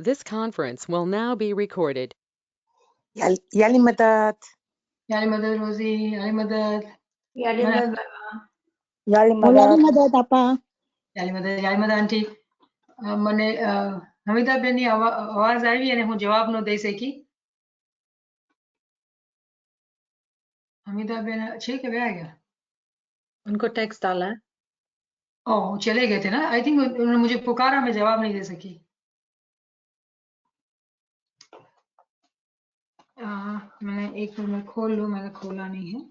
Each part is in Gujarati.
This conference will now be recorded. يالي مدد يالي مدد روزي يالي مدد يالي mana- مدد يالي Mulai مدد ada apa? યાલી મદદ આંટી મને હમીદાબેનની આવાજ આવી અને હું જવાબ ન દઈ શકી हमीदाबेन છે કે वे आ गया उनको टेक्स्ट डाला है। ओह वो चले गए थे ना आई थिंक उन्होंने मुझे पुकारा मैं जवाब नहीं दे सकी मैंने एक मिनट में खोल लूं मैंने खोला नहीं है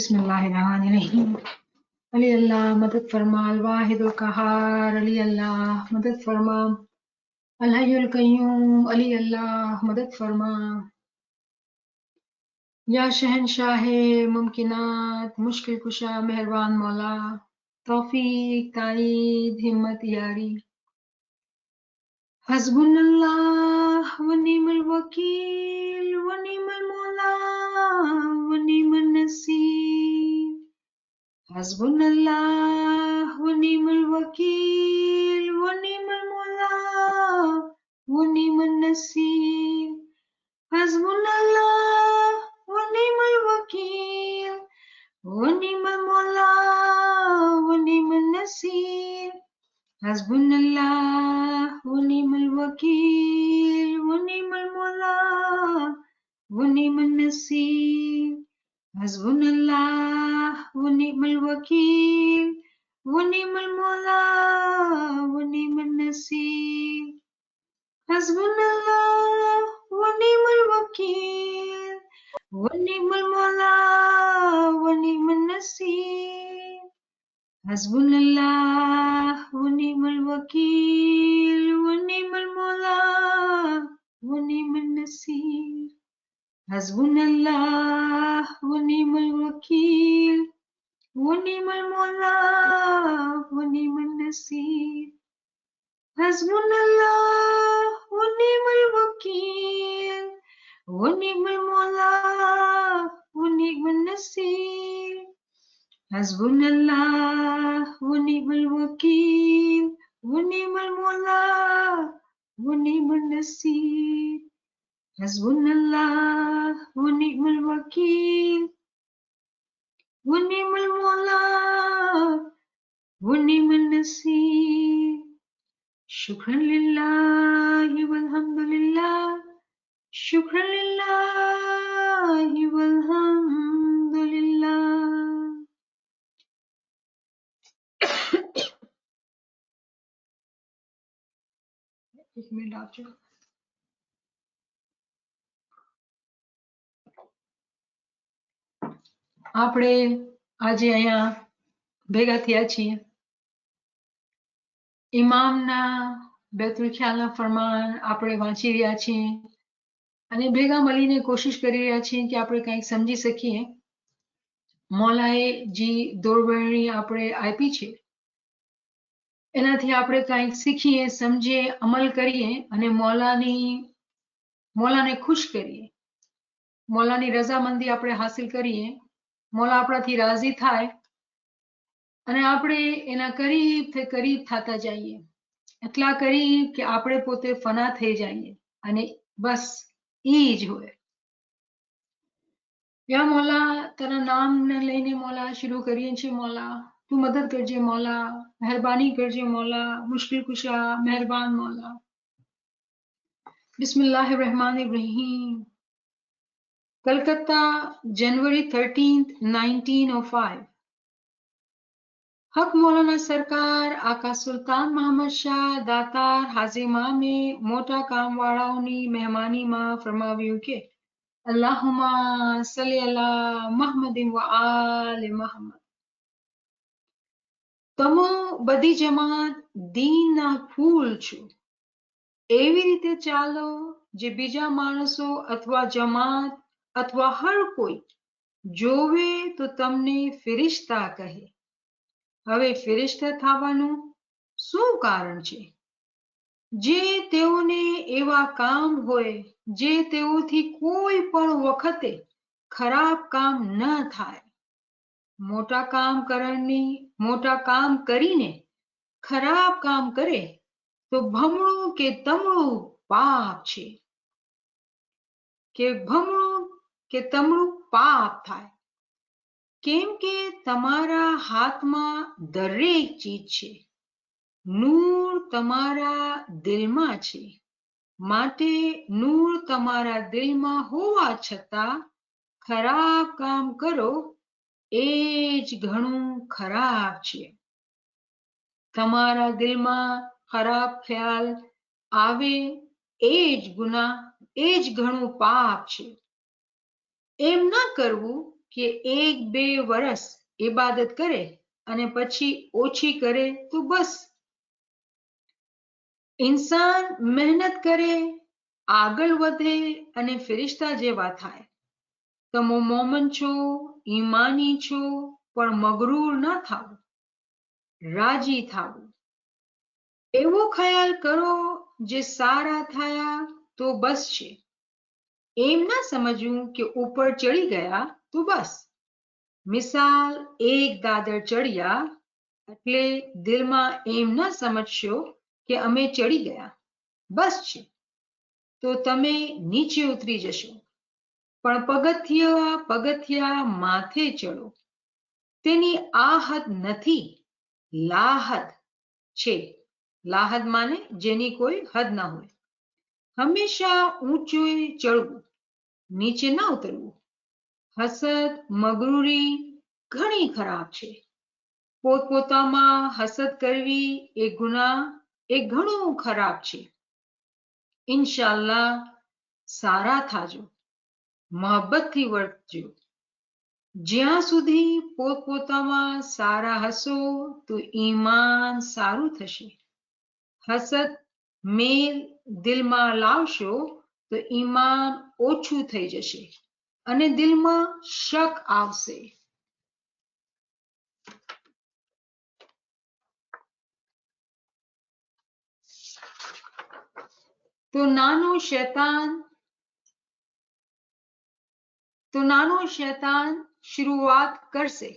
बिस्मिल्लाहिर्रहमानिर्रहीम अली अल्लाह मदद फरमा अल वाहिदुल कहार अली अल्लाह मदद फरमा अल हय्युल कय्यूम अली अल्लाह मदद फरमा या शहनशाह मुमकिनात मुश्किल कुशा मेहरबान मौला तौफीक ताईद हिम्मत यारी हस्बुनल्लाह व निअमल वकील व निअमल मौला व निअमन नसीर हस्बुनल्लाह व निअमल वकील व निअमल मौला व निअमन नसीर हस्बुनल्लाह व निअमल वकील व निअमल मौला व निअमन नसीर हस्बुनल्लाह व निअमल वकील व निअमल मौला व निअमन नसीर हस्बुनल्लाह व निअमल वकील व निअमल मौला व निअमन नसीर हस्बुनल्लाह व निअमल वकील व निअमल मौला व निअमन नसीर हस्बुनल्लाह व निअमल वकील व निअमल मौला व निअमन नसीर हस्बुनल्लाह व निअमल वकील व निअमल मौला व निअमन नसीर हस्बुनल्लाह व निअमल वकील व निअमल मौला व निअमन नसीर हस्बुनल्लाह व निअमल वकील व निअमल मौला व निअमन नसीर हस्बुनल्लाह व निअमल वकील व निअमल मौला व निअमन नसीर शुक्रन लिल्लाहि वल्हम्दुलिल्लाह शुक्रन लिल्लाहि वल्हम्दुलिल्लाह एक मिनट आप जो આપણે આજે અહીંયા ભેગા થયા છીએ ઇમામના બેતુલ ખ્યાલના ફરમાન આપણે વાંચી રહ્યા છીએ અને ભેગા મળીને કોશિશ કરી રહ્યા છીએ કે આપણે કંઈક સમજી શકીએ મૌલાએ જે દોરવરણી આપણે આપી છે એનાથી આપણે કંઈક શીખીએ સમજીએ અમલ કરીએ અને મૌલાને ખુશ કરીએ મૌલાની રઝામંદી આપણે હાસિલ કરીએ મૌલા આપણાથી રાજી થાય અને આપણે એના કરીબ થતા જઈએ એટલા કરીબ કે આપણે પોતે ફના થઈ જઈએ અને બસ ઈ જ હોય યા મૌલા તારા નામને લઈને મૌલા શરૂ કરીએ છીએ મૌલા તું મદદ કરજે મૌલા મહેરબાની કરજે મૌલા મુશ્किल कुशा मेहरबान मौला बिस्मिल्लाहिर्रहमानिर्रहीम कलकत्ता जनवरी 13th 1905 हक मौलाना सरकार आका सुल्तान मोहम्मद शाह दातार हाजिमा में मोटा काम वाળાઓની મહેમાનીમાં ફરમાવ્યું કે અલ્લાहुम्मा સલ્લી અલા મુહમ્મદિન વ આલે મુહમ્મદ તમો બધી જમાત દીનના ફૂલ છો એવી રીતે ચાલો જે બીજા માણસો અથવા જમાત અથવા હર કોઈ જોવે તો તમને ફિરિશ્તા કહે હવે ફિરિશ્તા થવાનું શું કારણ છે જે તેઓને એવા કામ હોય જે તેઓથી કોઈ પણ વખતે ખરાબ કામ ન થાય. મોટા કામ કરીને ખરાબ કામ કરે તો ભમણું કે તમણું પાપ છે, પાપ થાય. કેમ કે તમારા હાથમાં દરેક ચીજ છે. નૂર તમારા દિલમાં છે, માટે નૂર તમારા દિલમાં હોવા છતાં ખરાબ કામ કરો એ જ ઘણું ખરાબ છે. તમારા દિલમાં ખરાબ ખ્યાલ આવે એ જ ઘણું પાપ છે. એમ ના કરવું કે 1-2 વર્ષ ઇબાદત કરે અને પછી ઓછી કરે તો બસ. ઇન્સાન મહેનત કરે, આગળ વધે અને ફિરિશ્તા જેવા થાય. તમે મોમન છો, ઈમાની છો, પણ મગરૂર ન થાવું, રાજી થાવું. એવો ખ્યાલ કરો જે સારા થયા તો બસ છે. એમ ના સમજવું કે ઉપર ચડી ગયા તો બસ. મિસાલ, એક દાદર ચડ્યા એટલે દિલમાં એમ ના સમજશો કે અમે ચડી ગયા, બસ છે, તો તમે નીચે ઉતરી જશો. પણ પગથિયા માથે ચડો. તેની આ હદ નથી, લાહદ છે. લાહદ માને જેની કોઈ હદ ના હોય. હંમેશા ઊંચું ચડવું, નીચે ના ઉતરવું. હસદ, મગરૂરી ઘણી ખરાબ છે. પોતપોતામાં હસદ કરવી એ ઘણું ખરાબ છે. ઇન્શાલ્લાહ સારા થાજો, મોહબ્બતથી વર્તજો. જ્યાં સુધી પોતપોતામાં સારા હશો તો ઈમાન સારું થશે. હસદ, મેલ દિલમાં લાવશો તો ઈમાન ઓછું થઈ જશે અને દિલમાં શક આવશે. તો નાનો શૈતાન શરૂઆત કરશે.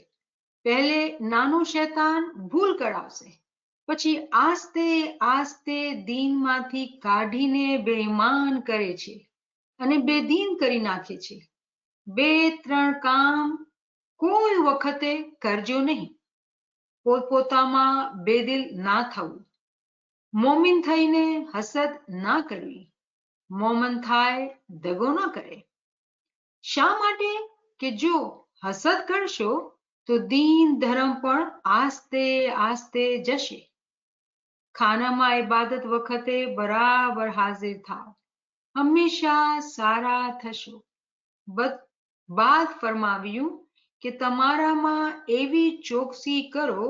પહેલે નાનો શૈતાન ભૂલ કરાવશે, પછી આસ્તે દીનમાંથી કાઢીને બેઈમાન કરે છે અને બેદીન કરી નાખે છે. 2-3 કામ કોઈ વખતે કરજો નહીં. પોતપોતામાં બેદિલ ના થવું. મોમિન થઈને હસદ ના કરવી. મોમન થાય દગો ના કરે. શા માટે? કે જો હસદ કરશો તો દીન ધર્મ પણ આસ્તે જશે. ખાનામાં ઇબાદત વખતે બરાબર હાજર થાવ. હંમેશા સારા થશો. બાદ ફરમાવ્યું કે તમારામાં એવી ચોકસી કરો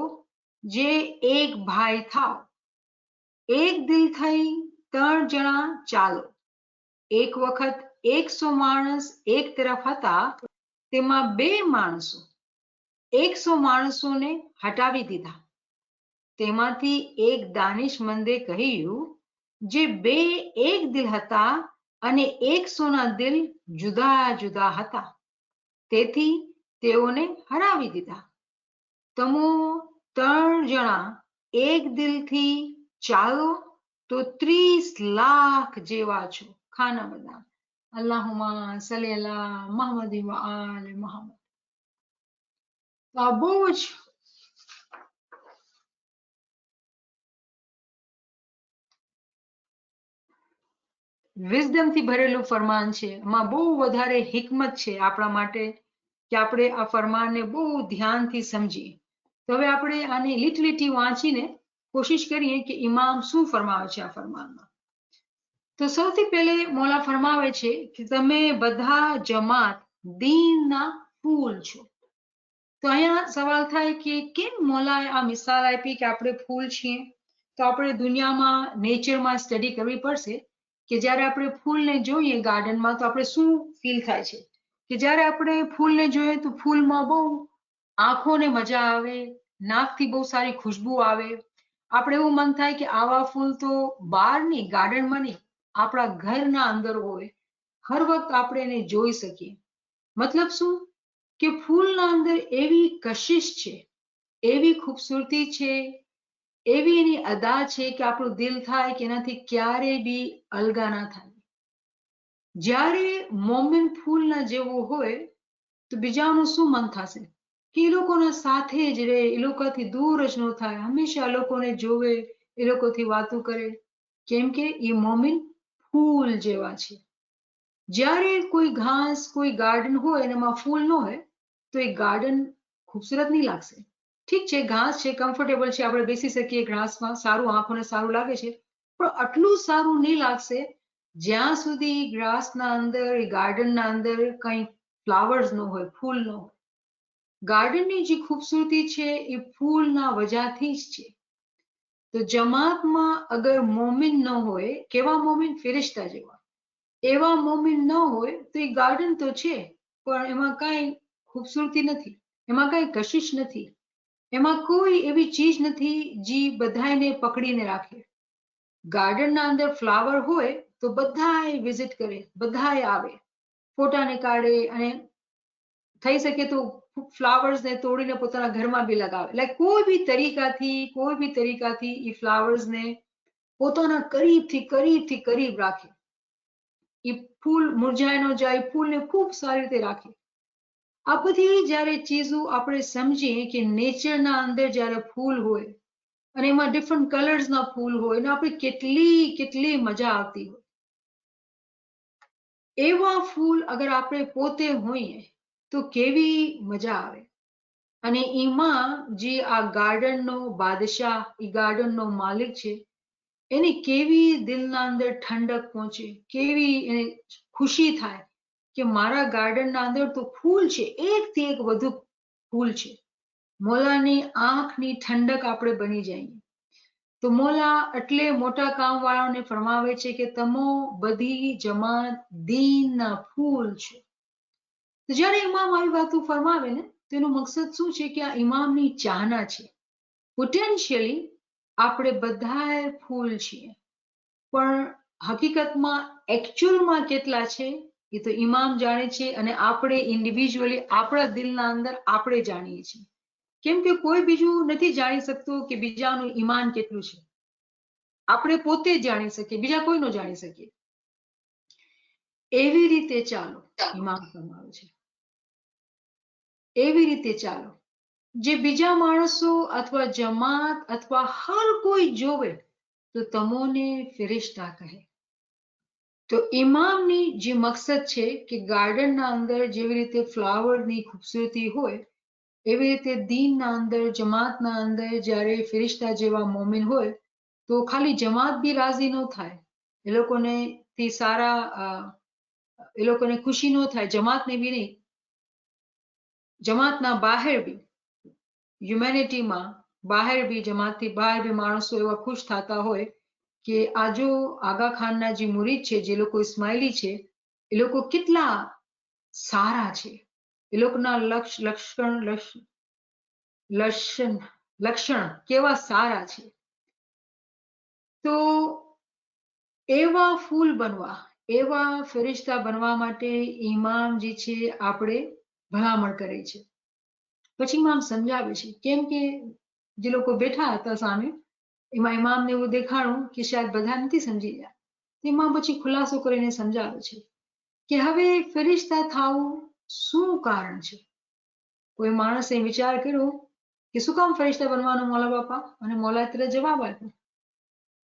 જે એક ભાઈ થાવ. એક દિલ થઈ 3 જણા ચાલો. એક વખત 100 માણસ એક તરફ હતા, તેમાં 2 માણસો 100 માણસોને હટાવી દીધા. તેમાંથી એક દાનિશમંદે કહ્યું, જે 2 એક દિલ હતા અને 100 ના દિલ જુદા હતા, તેથી તેઓને હરાવી દીધા. તમો 3 જણા એક દિલથી ચાલો તો 30 લાખ જેવા છો. ખાના બધા અલ્લાહુમ્મા સલ્લી અલા મુહમ્મદ વ આલે મુહમ્મદ. તો આ બહુ જ વિઝડમ થી ભરેલું ફરમાન છે. એમાં બહુ વધારે હિકમત છે આપણા માટે કે આપણે આ ફરમાનને બહુ ધ્યાનથી સમજીએ. તો હવે આપણે આને લીટી વાંચીને કોશિશ કરીએ કે ઇમામ શું ફરમાવે છે આ ફરમાનમાં. તો સૌથી પહેલે મોલા ફરમાવે છે કે તમે બધા જમાત દીનના ફૂલ છો. તો અહીંયા સવાલ થાય કે કેમ મોલાએ આ મિસાલ આપી કે આપણે ફૂલ છીએ? તો આપણે દુનિયામાં નેચરમાં સ્ટડી કરવી પડશે કે જ્યારે આપણે ફૂલને જોઈએ ગાર્ડનમાં તો આપણે શું ફીલ થાય છે કે જ્યારે આપણે ફૂલને જોઈએ તો ફૂલમાં બહુ આંખોને મજા આવે, નાકથી બહુ સારી ખુશ્બુ આવે. આપણે એવું મન થાય કે આવા ફૂલ તો બહાર નહીં, ગાર્ડનમાં નહીં, આપણા ઘરના અંદર હોય. હર વખત આપણે એને જોઈ શકીએ. મતલબ શું કે ફૂલના અંદર એવી કશિશ છે, એવી ખૂબસૂરતી છે, એવી એની અદા છે કે આપણું દિલ થાય કે એનાથી ક્યારેય બી અલગા ના થાય. જ્યારે મોમીન ફૂલના જેવો હોય તો બીજાનું શું મન થશે કે એ લોકોના સાથે જ રહે, એ લોકોથી દૂર જ ન થાય, હંમેશા લોકોને જોવે, એ લોકોથી વાતો કરે, કેમ કે એ મોમીન ફૂલ જેવા છે. જ્યારે કોઈ ઘાસ, કોઈ ગાર્ડન હોય અને એમાં ફૂલ ન હોય તો એ ગાર્ડન ખૂબસૂરત નહીં લાગશે. ઠીક છે, ઘાસ છે, કમ્ફર્ટેબલ છે, આપણે બેસી શકીએ ઘાસમાં, સારું, આંખોને સારું લાગે છે, પણ આટલું સારું નહીં લાગશે જ્યાં સુધી ગ્રાસના અંદર, ગાર્ડનના અંદર કંઈ ફ્લાવર્સ ન હોય, ફૂલ ન હોય. ગાર્ડનની જે ખૂબસૂરતી છે એ ફૂલના વજાથી જ છે. તો જમાતમાં અગર મોમીન ન હોય, કેવા મોમીન? ફિરિશ્તા જેવા. એવા મોમીન ન હોય તો એ ગાર્ડન તો છે પણ એમાં કાંઈ ખૂબસૂરતી નથી, એમાં કાંઈ કશિશ નથી, એમાં કોઈ એવી ચીજ નથી જે બધાને પકડીને રાખે. ગાર્ડનના અંદર ફ્લાવર હોય તો બધાય વિઝિટ કરે, બધાય આવે, ફોટાને કાઢે અને થઈ શકે તો ફ્લાવર્સને તોડીને પોતાના ઘરમાં બી લગાવે. લાઈક કોઈ બી તરીકાથી એ ફ્લાવર્સને પોતાના કરીબથી કરીબ રાખે. એ ફૂલ મુરઝાઈ ન જાય, ફૂલને ખૂબ સારી રીતે રાખે. આ બધી જ્યારે ચીજો આપણે સમજીએ કે નેચરના અંદર જ્યારે ફૂલ હોય અને એમાં ડિફરન્ટ કલર્સના ફૂલ હોય અને આપણે કેટલી મજા આવતી હોય. એવા ફૂલ અગર આપણે પોતે હોઈએ તો કેવી મજા આવે. અને એમાં જે આ ગાર્ડનનો બાદશાહ, એ ગાર્ડનનો માલિક છે, એની કેવી દિલના અંદર ઠંડક પહોંચે, કેવી એને ખુશી થાય કે મારા ગાર્ડનના અંદર તો ફૂલ છે, એકથી એક વધુ ફૂલ છે. મોલાની આંખની ઠંડક આપણે બની જઈએ. તો મોલા એટલે મોટા કામવાળાને ફરમાવે છે કે તમો બધી જમાત દીનના ફૂલ છે. તો જ્યારે ઇમામ આવી વાતો ફરમાવે ને તેનો મકસદ શું છે કે આ ઇમામની ચાહના છે. પોટેન્શિયલી આપણે બધાએ ફૂલ છીએ, પણ હકીકતમાં એકચ્યુઅલમાં કેટલા છે એ તો ઇમામ જાણે છે અને આપણે ઇન્ડિવિજ્યુઅલી આપણા દિલના અંદર આપણે જાણીએ છીએ. કેમ કે કોઈ બીજું નથી જાણી શકતું કે બીજાનું ઈમાન કેટલું છે. આપણે પોતે જ જાણી શકીએ, બીજા કોઈ ન જાણી શકીએ. એવી રીતે ચાલો, ઇમામ ફરમાવે છે, એવી રીતે ચાલો જે બીજા માણસો અથવા જમાત અથવા હર કોઈ જોવે તો તમોને ફિરિશ્તા કહે. તો ઇમામની જે મકસદ છે કે ગાર્ડનના અંદર જેવી રીતે ફ્લાવરની ખૂબસૂરતી હોય એવી રીતે દીનના અંદર, જમાતના અંદર જ્યારે ફિરિશ્તા જેવા મોમિન હોય તો ખાલી જમાત બી રાજી ન થાય, એ લોકોને થી સારા એ લોકોને ખુશી ન થાય, જમાતને બી નહીં, જમાતના બહાર બી, હ્યુમેનિટીમાં બહાર બી, જમાતથી બહાર બી માણસો એવા ખુશ થતા હોય કે આ જો આગા ખાનના જે મુરીદ છે, જે લોકો ઇસ્માઇલી છે, એ લોકો કેટલા સારા છે, એ લોકોના લક્ષણ કેવા સારા છે. તો એવા ફૂલ બનવા, એવા ફરિશ્તા બનવા માટે ઇમામ જે છે આપણે ભલામણ કરે છે. પછી ઇમામ સમજાવે છે, કેમ કે જે લોકો બેઠા હતા સામે એમાં ઇમામને એવું દેખાણું કે શાયદ બધા નથી સમજી ગયા. ઇમામ પછી ખુલાસો કરીને સમજાવે છે કે હવે ફરિશ્તા થવું શું કારણ છે. કોઈ માણસે વિચાર કર્યો કે શું કામ ફરિશ્તા બનવાનું મૌલા બાપા? અને મૌલાએ તરત જવાબ આપ્યો,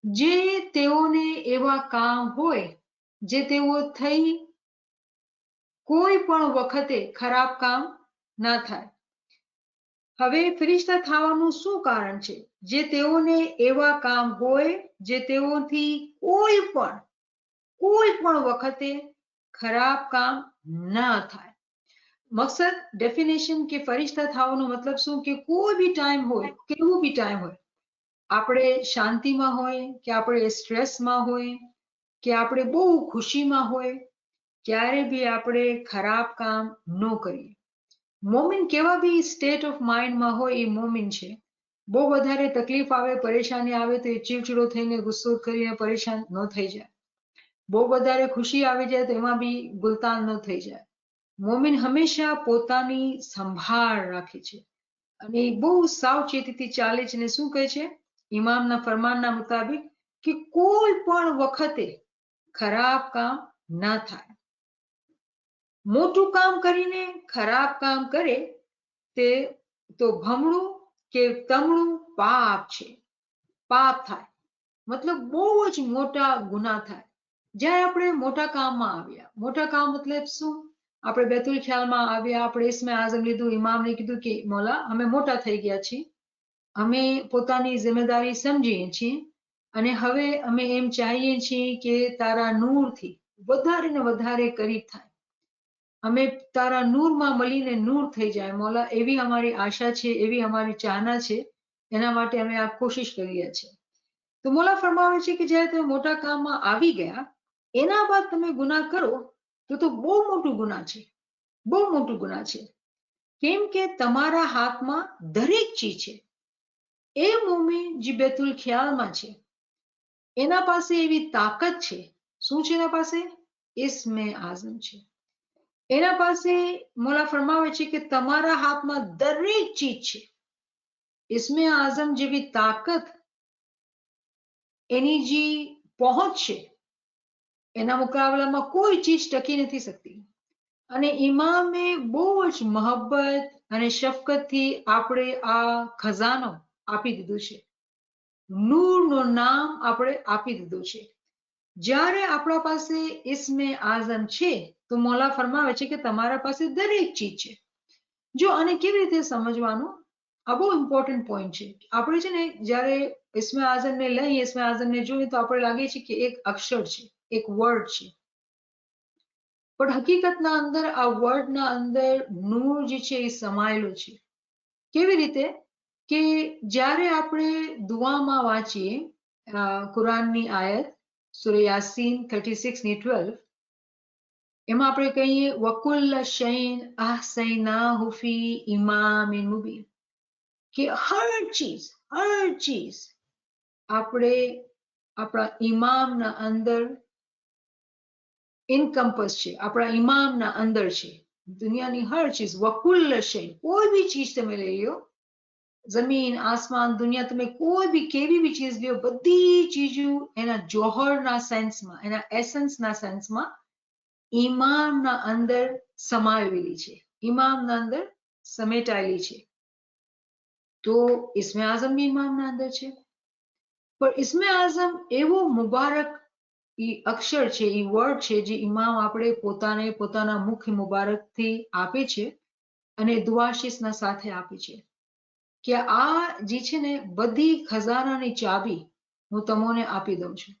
જે તેઓને એવા કામ હોય જે તેઓ થઈ કોઈ પણ વખતે ખરાબ કામ ના થાય. હવે ફરિશ્તા થવાનું શું કારણ છે? જે તેઓને એવા કામ હોય જે તેઓથી કોઈ પણ વખતે ખરાબ કામ ના થાય. મકસદ ડેફિનેશન કે ફરિશ્તા થવાનો મતલબ શું કે કોઈ બી ટાઈમ હોય, કેવું બી ટાઈમ હોય, આપણે શાંતિમાં હોય કે આપણે સ્ટ્રેસમાં હોય કે આપણે બહુ ખુશીમાં હોય, ક્યારે બી આપણે ખરાબ કામ ન કરીએ. મોમિન કેવા બી સ્ટેટ ઓફ માઇન્ડમાં હોય એ મોમિન છે. બહુ વધારે તકલીફ આવે, પરેશાની આવે તો એ ચીડચીડો થઈને ગુસ્સો કરીને પરેશાન ન થઈ જાય. બહુ વધારે ખુશી આવી જાય તો એમાં બી ગુલતાન ન થઈ જાય. મોમિન હંમેશા પોતાની સંભાળ રાખે છે અને બહુ સાવચેતીથી ચાલે છે. અને શું કહે છે? ઇમામના ફરમાનના મુતાબિક કે કોઈ પણ વખતે ખરાબ કામ ના થાય. મોટું કામ કરીને ખરાબ કામ કરે તે તો ભમણું કે તમણું પાપ છે. પાપ થાય મતલબ બહુ જ મોટા ગુના થાય. જ્યારે આપણે મોટા કામમાં આવ્યા, મોટા કામ મતલબ શું? આપણે બેતુલ ખ્યાલમાં આવ્યા, આપણે ઇસ્મે આઝમ લીધું, ઇમામને કીધું કે મોલા અમે મોટા થઈ ગયા છીએ, અમે પોતાની જિમ્મેદારી સમજીએ છીએ અને હવે અમે એમ ચાહીએ છીએ કે તારા નૂરથી વધારે ને વધારે કરીબ થાય, અમે તારા નૂરમાં મળીને નૂર થઈ જાય મોલા, એવી અમારી આશા છે, એવી અમારી ચાહના છે. એના માટે અમે આ કોશિશ કરીએ છીએ. તો મોલા ફરમાવે છે કે જ્યારે તમે મોટા કામમાં આવી ગયા એના બાદ તમે ગુનાહ કરો તો બહુ મોટું ગુનાહ છે, બહુ મોટું ગુનાહ છે. કેમ કે તમારા હાથમાં દરેક ચીજ છે. એ મોમિન જે બેતુલ ખ્યાલમાં છે એના પાસે એવી તાકાત છે. શું છે એના પાસે? ઇસ્મે આઝમ છે. એના પાસે મોલા ફરમાવે છે કે તમારા હાથમાં દરેક ચીજ છે. ઇસ્મે આઝમ જેવી તાકાત, એની જે પહોંચ છે, એના મુકાબલામાં કોઈ ચીજ ટકી નથી શકતી. અને ઇમામે બહુ જ મહબ્બત અને શફકતથી આપણે આ ખજાનો આપી દીધું છે, નૂરનું નામ આપણે આપી દીધું છે. જ્યારે આપણા પાસે ઇસ્મે આઝમ છે તો મોલા ફરમાવે છે કે તમારા પાસે દરેક ચીજ છે. જો આને કેવી રીતે સમજવાનું? આ બહુ ઇમ્પોર્ટન્ટ પોઈન્ટ છે. આપણે છે ને જ્યારે ઇસ્મે આઝમને લઈએ, ઇસ્મે આઝમને જોઈએ તો આપણે લાગે છે કે એક અક્ષર છે, એક વર્ડ છે, પણ હકીકતના અંદર આ વર્ડના અંદર નૂર જે છે એ સમાયેલો છે. કેવી રીતે? કે જ્યારે આપણે દુઆમાં વાંચીએ કુરાનની આયત સૂરા યાસીન 36:12, એમાં આપણે કહીએ વકુલ્લ શૈન અહસૈનાહુ ફી ઇમામિન મુબીન, કે હર ચીજ આપણે આપણા ઇમામના અંદર ઇનકમ્પસ છે, આપણા ઇમામના અંદર છે. દુનિયાની હર ચીજ, વકુલ્લ શૈન, કોઈ બી ચીજ તમે લઈ લો, જમીન આસમાન દુનિયા, તમે કોઈ બી કેવી બી ચીજ લ્યો, બધી ચીજો એના જોહરના સેન્સમાં, એના એસન્સના સેન્સમાં ઇમામના અંદર સમાયેલી છે, ઇમામના અંદર સમેટાયેલી છે. તો ઇસ્મે આઝમ બી ઇમામના અંદર છે. પણ ઇસ્મે આઝમ એવો મુબારક અક્ષર છે, એ વર્ડ છે જે ઇમામ આપણે પોતાના મુખ મુબારકથી આપે છે અને દુઆશીસના સાથે આપે છે કે આ જે છે ને બધી ખજાનાની ચાબી હું તમને આપી દઉં છું.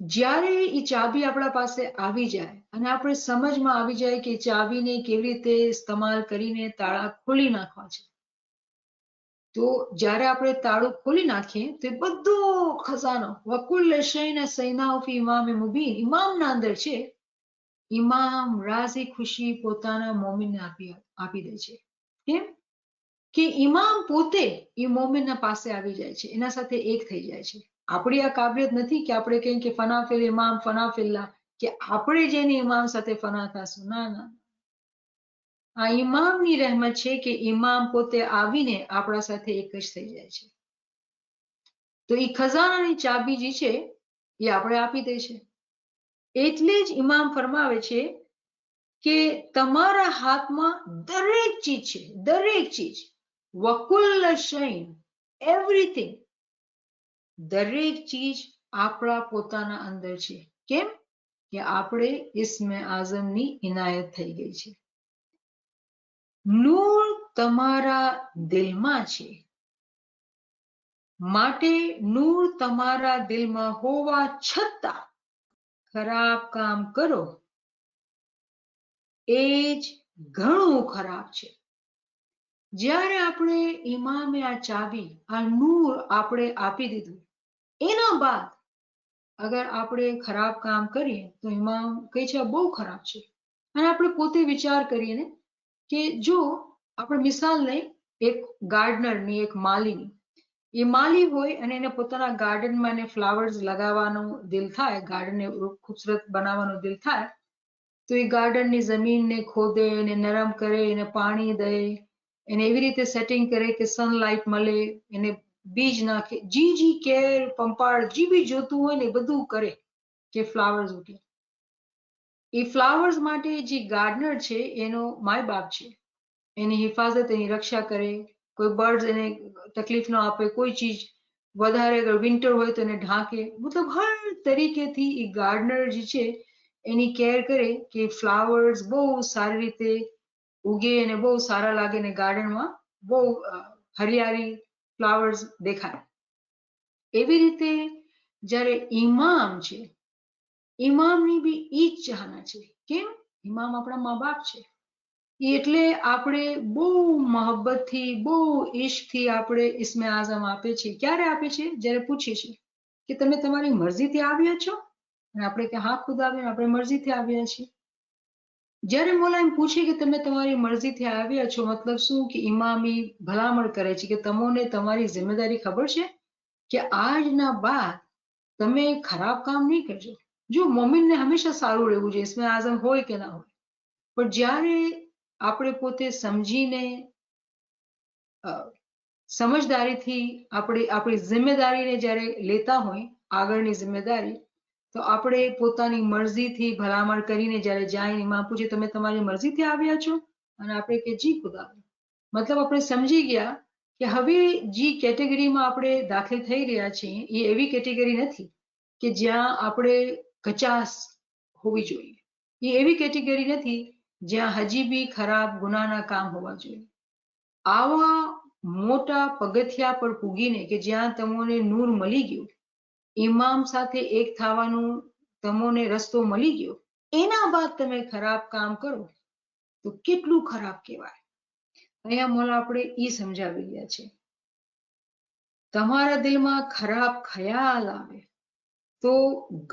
જ્યારે એ ચાબી આપણા પાસે આવી જાય અને આપણે સમજમાં આવી જાય કે ચાબીને કેવી રીતે ઇસ્તેમાલ કરીને તાળા ખોલી નાખવા છે, તો જ્યારે આપણે તાળું ખોલી નાખીએ તો બધો ખજાનો વકુલ્લ શૈન અહસૈનાહુ ફી ઇમામિન મુબીન ઇમામના અંદર છે. ઇમામ રાઝી ખુશી પોતાના મોમિનને આપી દે છે. કેમ? કે ઇમામ પોતે એ મોમિનના પાસે આવી જાય છે, એના સાથે એક થઈ જાય છે. આપણી આ કાબિલિયત નથી કે આપણે કહીએ કે ફના ફિલ ઇમામ ફના ફિલ્લા, કે આપણે જેની ઇમામ સાથે ફના થશું. ના ના, આ ઇમામની રહેમત છે કે ઇમામ પોતે આવીને આપણા સાથે એક જ થઈ જાય છે. તો એ ખજાનાની ચાબી જે છે એ આપણે આપી દે છે. એટલે જ ઇમામ ફરમાવે છે કે તમારા હાથમાં દરેક ચીજ છે, દરેક ચીજ, વકુલ્લ શૈન, એવરીથિંગ, દરેક ચીજ આપણા પોતાના અંદર છે. કેમ? કે આપણે ઇસ્મે આઝમની ઇનાયત થઈ ગઈ છે. નૂર તમારા દિલમાં છે, માટે નૂર તમારા દિલમાં હોવા છતાં ખરાબ કામ કરો એ જ ઘણું ખરાબ છે. જ્યારે આપણે ઇમામે આ ચાબી, આ નૂર આપણે આપી દીધું, એના બાદ અગર આપણે ખરાબ કામ કરીએ તો ઇમામ કહે છે બહુ ખરાબ છે. અને આપણે પોતે વિચાર કરીએ ને કે જો આપણે મિસાલ લઈ એક ગાર્ડનરની, એક માલીની, એ માલી હોય અને એને પોતાના ગાર્ડનમાં એને ફ્લાવર્સ લગાવવાનું દિલ થાય, ગાર્ડનને ખૂબસૂરત બનાવવાનું દિલ થાય, તો એ ગાર્ડનની જમીનને ખોદે, એને નરમ કરે, એને પાણી દે, એને એવી રીતે સેટિંગ કરે કે સનલાઇટ મળે, એને બીજ નાખે, જી કેર પંપાળ જી બી જોતું હોય ને એ બધું કરે કે ફ્લાવર્સ ઉગે. એ ફ્લાવર્સ માટે જે ગાર્ડનર છે એનો માય બાપ છે. એની હિફાજત, એની રક્ષા કરે, કોઈ બર્ડ એને તકલીફ ન આપે, કોઈ ચીજ વધારે અગર વિન્ટર હોય તો એને ઢાંકે, મતલબ હર તરીકેથી એ ગાર્ડનર જે છે એની કેર કરે કે ફ્લાવર્સ બહુ સારી રીતે ઉગે અને બહુ સારા લાગે ને ગાર્ડનમાં બહુ હરિયાળી ફ્લાવર્સ દેખાય. એવી રીતે જ્યારે ઇમામ છે, ઇમામની બી ઈ જ ચાહના છે. કેમ? ઇમામ આપણા મા બાપ છે. એટલે આપણે બહુ મોહબ્બતથી, બહુ ઈશ્કથી આપણે ઇસ્મે આઝમ આપે છે. ક્યારે આપે છે? જ્યારે પૂછીએ છીએ કે તમે તમારી મરજીથી આવ્યા છો? અને આપણે કે હા ખુદા, આપણે મરજીથી આવ્યા છીએ. જ્યારે મોલા એમ પૂછે કે તમે તમારી મરજીથી આવ્યા છો, મતલબ શું? કે ઇમામી ભલામણ કરે છે કે તમને તમારી જિમ્મેદારી ખબર છે કે આજના બાદ તમે ખરાબ કામ નહીં કરજો. જો મોમિનને હંમેશા સારું રહેવું જોઈએ, ઇસ્મે આઝમ હોય કે ના હોય, પણ જ્યારે આપણે પોતે સમજીને સમજદારીથી આપણી જિમ્મેદારીને જ્યારે લેતા હોય, આગળની જિમ્મેદારી, તો આપણે પોતાની મરજીથી ભલામણ કરીને જ્યારે જાય ઇમામ પૂછે તમે તમારી મરજીથી આવ્યા છો? અને આપણે કે જી ખુદા, મતલબ આપણે સમજી ગયા કે હવે જે કેટેગરીમાં આપણે દાખલ થઈ રહ્યા છીએ એ એવી કેટેગરી નથી કે જ્યાં આપણે કચાસ હોવી જોઈએ. એ એવી કેટેગરી નથી જ્યાં હજી બી ખરાબ ગુનાના કામ હોવા જોઈએ. આવા મોટા પગથિયા પર પૂગીને કે જ્યાં તમને નૂર મળી ગયું, ઇમામ સાથે એક થવાનું તમને રસ્તો મળી ગયો, એના બાદ તમે ખરાબ કામ કરો તો કેટલું ખરાબ કહેવાય. અહીંયા મોલા આપણે ઈ સમજાવી રહ્યા છે. તમારા દિલમાં ખરાબ ખ્યાલ આવે તો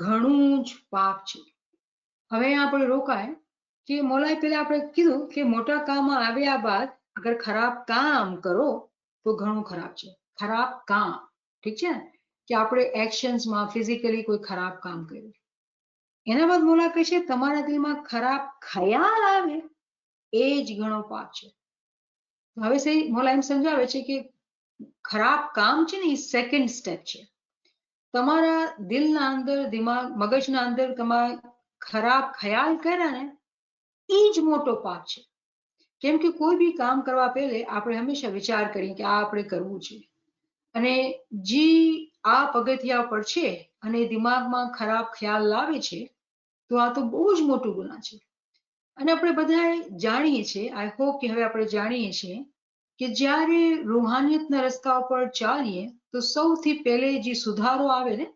ઘણું જ પાપ છે. હવે આપણે રોકાય કે મોલાએ પેલા આપણે કીધું કે મોટા કામમાં આવ્યા બાદ અગર ખરાબ કામ કરો તો ઘણું ખરાબ છે. ખરાબ કામ, ઠીક છે ને, કે આપણે એક્શન્સમાં ફિઝિકલી કોઈ ખરાબ કામ કર્યું. એના બાદ મોલા કહે છે તમારા દિલમાં ખરાબ ખ્યાલ આવે એ જ ઘણો પાપ છે. હવે સહી મોલા એમ સમજાવે છે કે ખરાબ કામ છે ને એ સેકન્ડ સ્ટેપ છે. તમારા દિલના અંદર, દિમાગ, મગજના અંદર તમારા ખરાબ ખ્યાલ કર્યા ને એ જ મોટો પાપ છે. કેમ કે કોઈ બી કામ કરવા પહેલે આપણે હંમેશા વિચાર કરીએ કે આ આપણે કરવું છે, અને જે આ પગથિયા પર છે અને દિમાગમાં ખરાબ ખ્યાલ લાવે છે તો આ તો બહુ જ મોટું ગુનાહ છે. અને આપણે બધા જાણીએ છીએ, આઈ હોપ કે હવે આપણે જાણીએ છીએ કે જ્યારે રૂહાનિયતના રસ્તા પર ચાલીએ તો સૌથી પહેલે જે સુધારો આવે ને,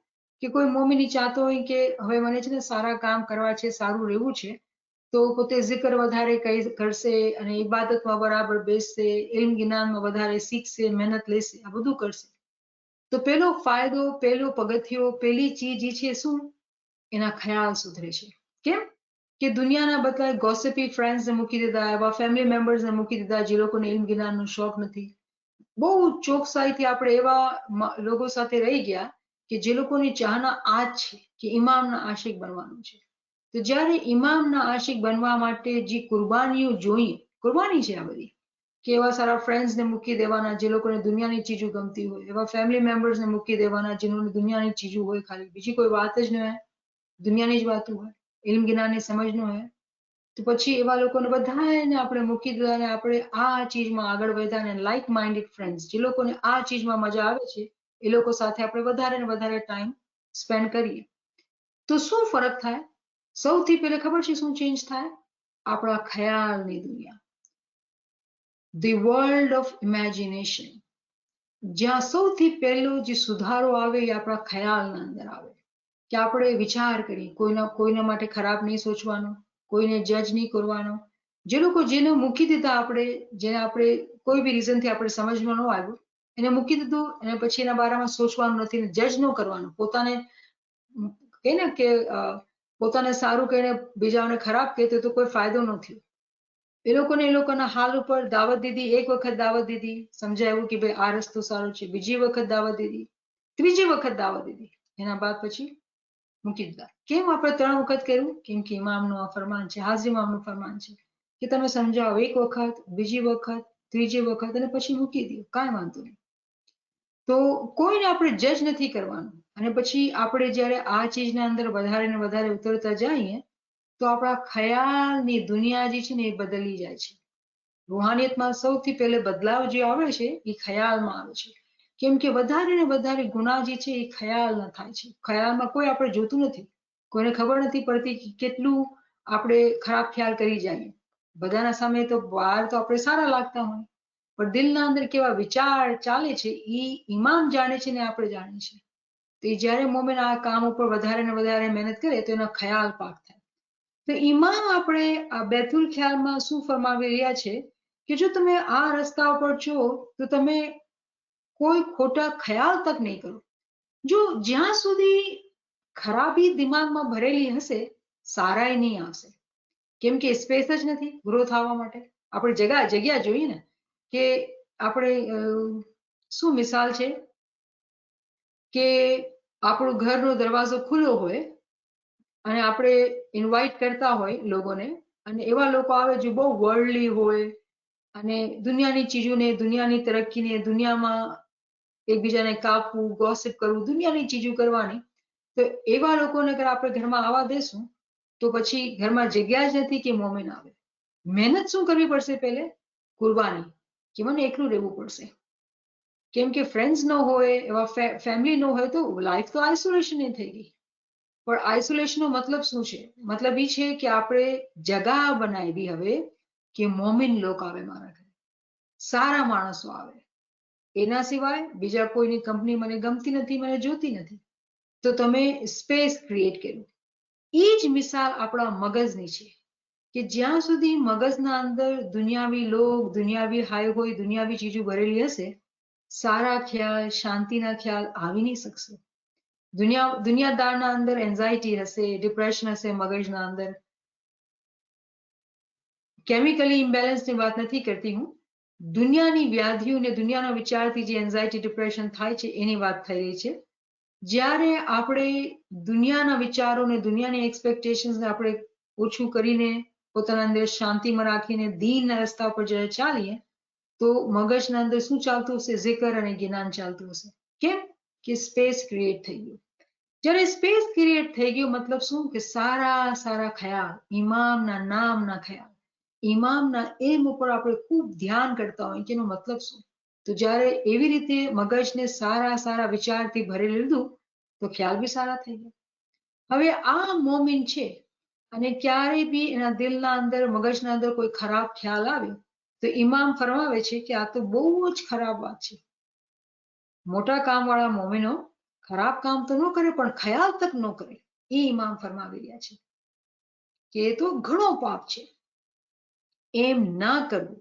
કે કોઈ મોમિની ચાહતો હોય કે હવે મને છે ને સારા કામ કરવા છે, સારું રહેવું છે, તો પોતે zikr વધારે કરશે અને ઇબાદતમાં બરાબર બેસશે, ઇલ્મ જ્ઞાનમાં વધારે શીખશે, મહેનત લેશે, આ બધું કરશે. તો પેલો ફાયદો, પેલો પગથિયો, પેલી ચીજ છે શું? એના ખ્યાલ સુધરે છે. કેમ? કે દુનિયાના બધા ગોસિપી ફ્રેન્ડ્સને મૂકી દીધા, એવા ફેમિલી મેમ્બર્સને મૂકી દીધા જે લોકોને ઇલ્મ જ્ઞાનનો શોખ નથી. બહુ ચોકસાઈથી આપણે એવા લોકો સાથે રહી ગયા કે જે લોકોની ચાહના આ જ છે કે ઇમામના આશિક બનવાનું છે. તો જ્યારે ઇમામના આશિક બનવા માટે જે કુરબાનીઓ જોઈએ, કુરબાની છે આ બધી, કે એવા સારા ફ્રેન્ડ્સને મૂકી દેવાના જે લોકોને દુનિયાની ચીજો ગમતી હોય, એવા ફેમિલી મેમ્બર્સને મૂકી દેવાના જેનોને દુનિયાની ચીજો હોય, ખાલી બીજી કોઈ વાત જ ન હોય, દુનિયાની જ વાતો હોય, ઇલ્મ જ્ઞાનની સમજ ન હોય, તો પછી એવા લોકોને બધાને આપણે મૂકી દીધા અને આપણે આ ચીજમાં આગળ વધ્યા અને લાઇક માઇન્ડેડ ફ્રેન્ડ્સ જે લોકોને આ ચીજમાં મજા આવે છે એ લોકો સાથે આપણે વધારે ને વધારે ટાઈમ સ્પેન્ડ કરીએ. તો શું ફરક થાય? સૌથી પહેલા ખબર છે શું ચેન્જ થાય? આપણા ખ્યાલની દુનિયા, ધી વર્લ્ડ ઓફ ઇમેજિનેશન. જ્યાં સૌથી પહેલો જે સુધારો આવે એ આપણા ખ્યાલના અંદર આવે, કે આપણે વિચાર કરીએ, કોઈના માટે ખરાબ નહીં સોચવાનો, કોઈને જજ નહીં કરવાનો. જે લોકો જેને મૂકી દીધા આપણે, જેને આપણે કોઈ બી રીઝનથી આપણે સમજમાં ન આવ્યું, એને મૂકી દીધું અને પછી એના બારામાં સોચવાનું નથી, જજ ન કરવાનું. પોતાને કહે ને કે પોતાને સારું કહીને બીજાઓને ખરાબ કહેતો તો કોઈ ફાયદો નથી. એ લોકોના હાલ ઉપર દાવત દીધી, એક વખત દાવત દીધી, સમજાયું કે ભાઈ આ રસ્તો સારો છે, બીજી વખત દાવત દીધી, ત્રીજી વખત દાવત દીધી, એના બાદ પછી મૂકી દીધા. કેમ આપણે 3 વખત કર્યું? કેમ કે ઇમામનું આ ફરમાન છે, હાજરી ઇમામનું ફરમાન છે કે તમે સમજાવો 1 વખત, બીજી વખત, ત્રીજી વખત અને પછી મૂકી દો, કાંઈ વાંધો નહીં. તો કોઈને આપણે જજ નથી કરવાનું. અને પછી આપણે જ્યારે આ ચીજના અંદર વધારે ને વધારે ઉતરતા જઈએ તો આપણા ખ્યાલની દુનિયા જે છે ને એ બદલી જાય છે. રૂહાનિયતમાં સૌથી પહેલે બદલાવ જે આવે છે એ ખ્યાલમાં આવે છે. કેમ કે વધારે ને વધારે ગુનાહ જે છે એ ખ્યાલમાં થાય છે. ખ્યાલમાં કોઈ આપણે જોતું નથી, કોઈને ખબર નથી પડતી કે કેટલું આપણે ખરાબ ખ્યાલ કરી જઈએ. બધાના સામે તો બહાર તો આપણે સારા લાગતા હોય, પણ દિલના અંદર કેવા વિચાર ચાલે છે એ ઇમામ જાણે છે ને આપણે જાણીએ છીએ. તો એ જ્યારે મોમેન આ કામ ઉપર વધારે ને વધારે મહેનત કરે તો એનો ખ્યાલ પાક થાય. તો ઇમામ આપણે આ બેતુલ ખ્યાલમાં શું ફરમાવી રહ્યા છે કે જો તમે આ રસ્તા ઉપર છો તો તમે કોઈ ખોટા ખ્યાલ તક નહીં કરો. જો જ્યાં સુધી ખરાબી દિમાગમાં ભરેલી હશે સારાય નહીં આવશે. કેમ કે સ્પેસ જ નથી ગ્રો થવા માટે. આપણે જગ્યા જોઈએ ને કે આપણે શું મિસાલ છે કે આપણું ઘરનો દરવાજો ખુલ્લો હોય અને આપણે ઇન્વાઇટ કરતા હોય લોકોને, અને એવા લોકો આવે જે બહુ વર્લ્ડલી હોય અને દુનિયાની ચીજોને, દુનિયાની તરક્કીને, દુનિયામાં એકબીજાને કાપવું, ગોસિપ કરવું, દુનિયાની ચીજો કરવાની, તો એવા લોકોને અગર આપણે ઘરમાં આવવા દેશું તો પછી ઘરમાં જગ્યા જ નથી કે મોમેન આવે. મહેનત શું કરવી પડશે? પહેલે કુરબાની, કે મને એકલું રહેવું પડશે. કેમ કે ફ્રેન્ડ્સ ન હોય, એવા ફેમિલી ન હોય તો લાઈફ તો આઇસોલેશન થઈ ગઈ. પણ આઇસોલેશનનો મતલબ શું છે? મતલબ એ છે કે આપણે જગા બનાવી હવે કે મોમિન લોકો આવે મારા ઘરે, સારા માણસો આવે. એના સિવાય બીજા કોઈની કંપની મને ગમતી નથી, મને જોતી નથી. તો તમે સ્પેસ ક્રિએટ કર્યું. એ જ મિસાલ આપણા મગજની છે કે જ્યાં સુધી મગજના અંદર દુનિયાવી લોક, દુનિયાવી હાય હોય, દુનિયાવી ચીજો ભરેલી હશે, સારા ખ્યાલ, શાંતિના ખ્યાલ આવી નહીં શકશે. દુનિયાદારના અંદર એન્ઝાઇટી હશે, ડિપ્રેશન હશે મગજના અંદર. કેમિકલી ઇમ્બેલેન્સની વાત નથી કરતી હું, દુનિયાની વ્યાધિઓ ને દુનિયાના વિચારથી જે એન્ઝાઇટી, ડિપ્રેશન થાય છે એની વાત થઈ રહી છે. જ્યારે આપણે દુનિયાના વિચારોને, દુનિયાની એક્સપેક્ટેશન્સને આપણે ઓછું કરીને પોતાના અંદર શાંતિમાં રાખીને દીનના રસ્તા પર જ્યારે ચાલીએ તો મગજના અંદર શું ચાલતું હશે? ઝિકર અને જ્ઞાન ચાલતું હશે. કેમ કે સ્પેસ ક્રિએટ થઈ ગયું. જ્યારે સ્પેસ ક્રિએટ થઈ ગયું મતલબ શું? કે સારા સારા ખ્યાલ, ઇમામના નામના ખ્યાલ, ઇમામના એમ ઉપર આપણે ખૂબ ધ્યાન કરતા હોય કે એનો મતલબ શું? તો જ્યારે એવી રીતે મગજને સારા સારા વિચારથી ભરી લીધું તો ખ્યાલ બી સારા થઈ ગયા. હવે આ મોમિન છે અને ક્યારે બી એના દિલના અંદર, મગજના અંદર કોઈ ખરાબ ખ્યાલ આવે તો ઇમામ ફરમાવે છે કે આ તો બહુ જ ખરાબ વાત છે. મોટા કામવાળા મોમિનો ખરાબ કામ તો ન કરે પણ ખ્યાલ તક ન કરે. એ ઇમામ ફરમાવી રહ્યા છે કે એ તો ઘણો પાપ છે. એમ ના કરવું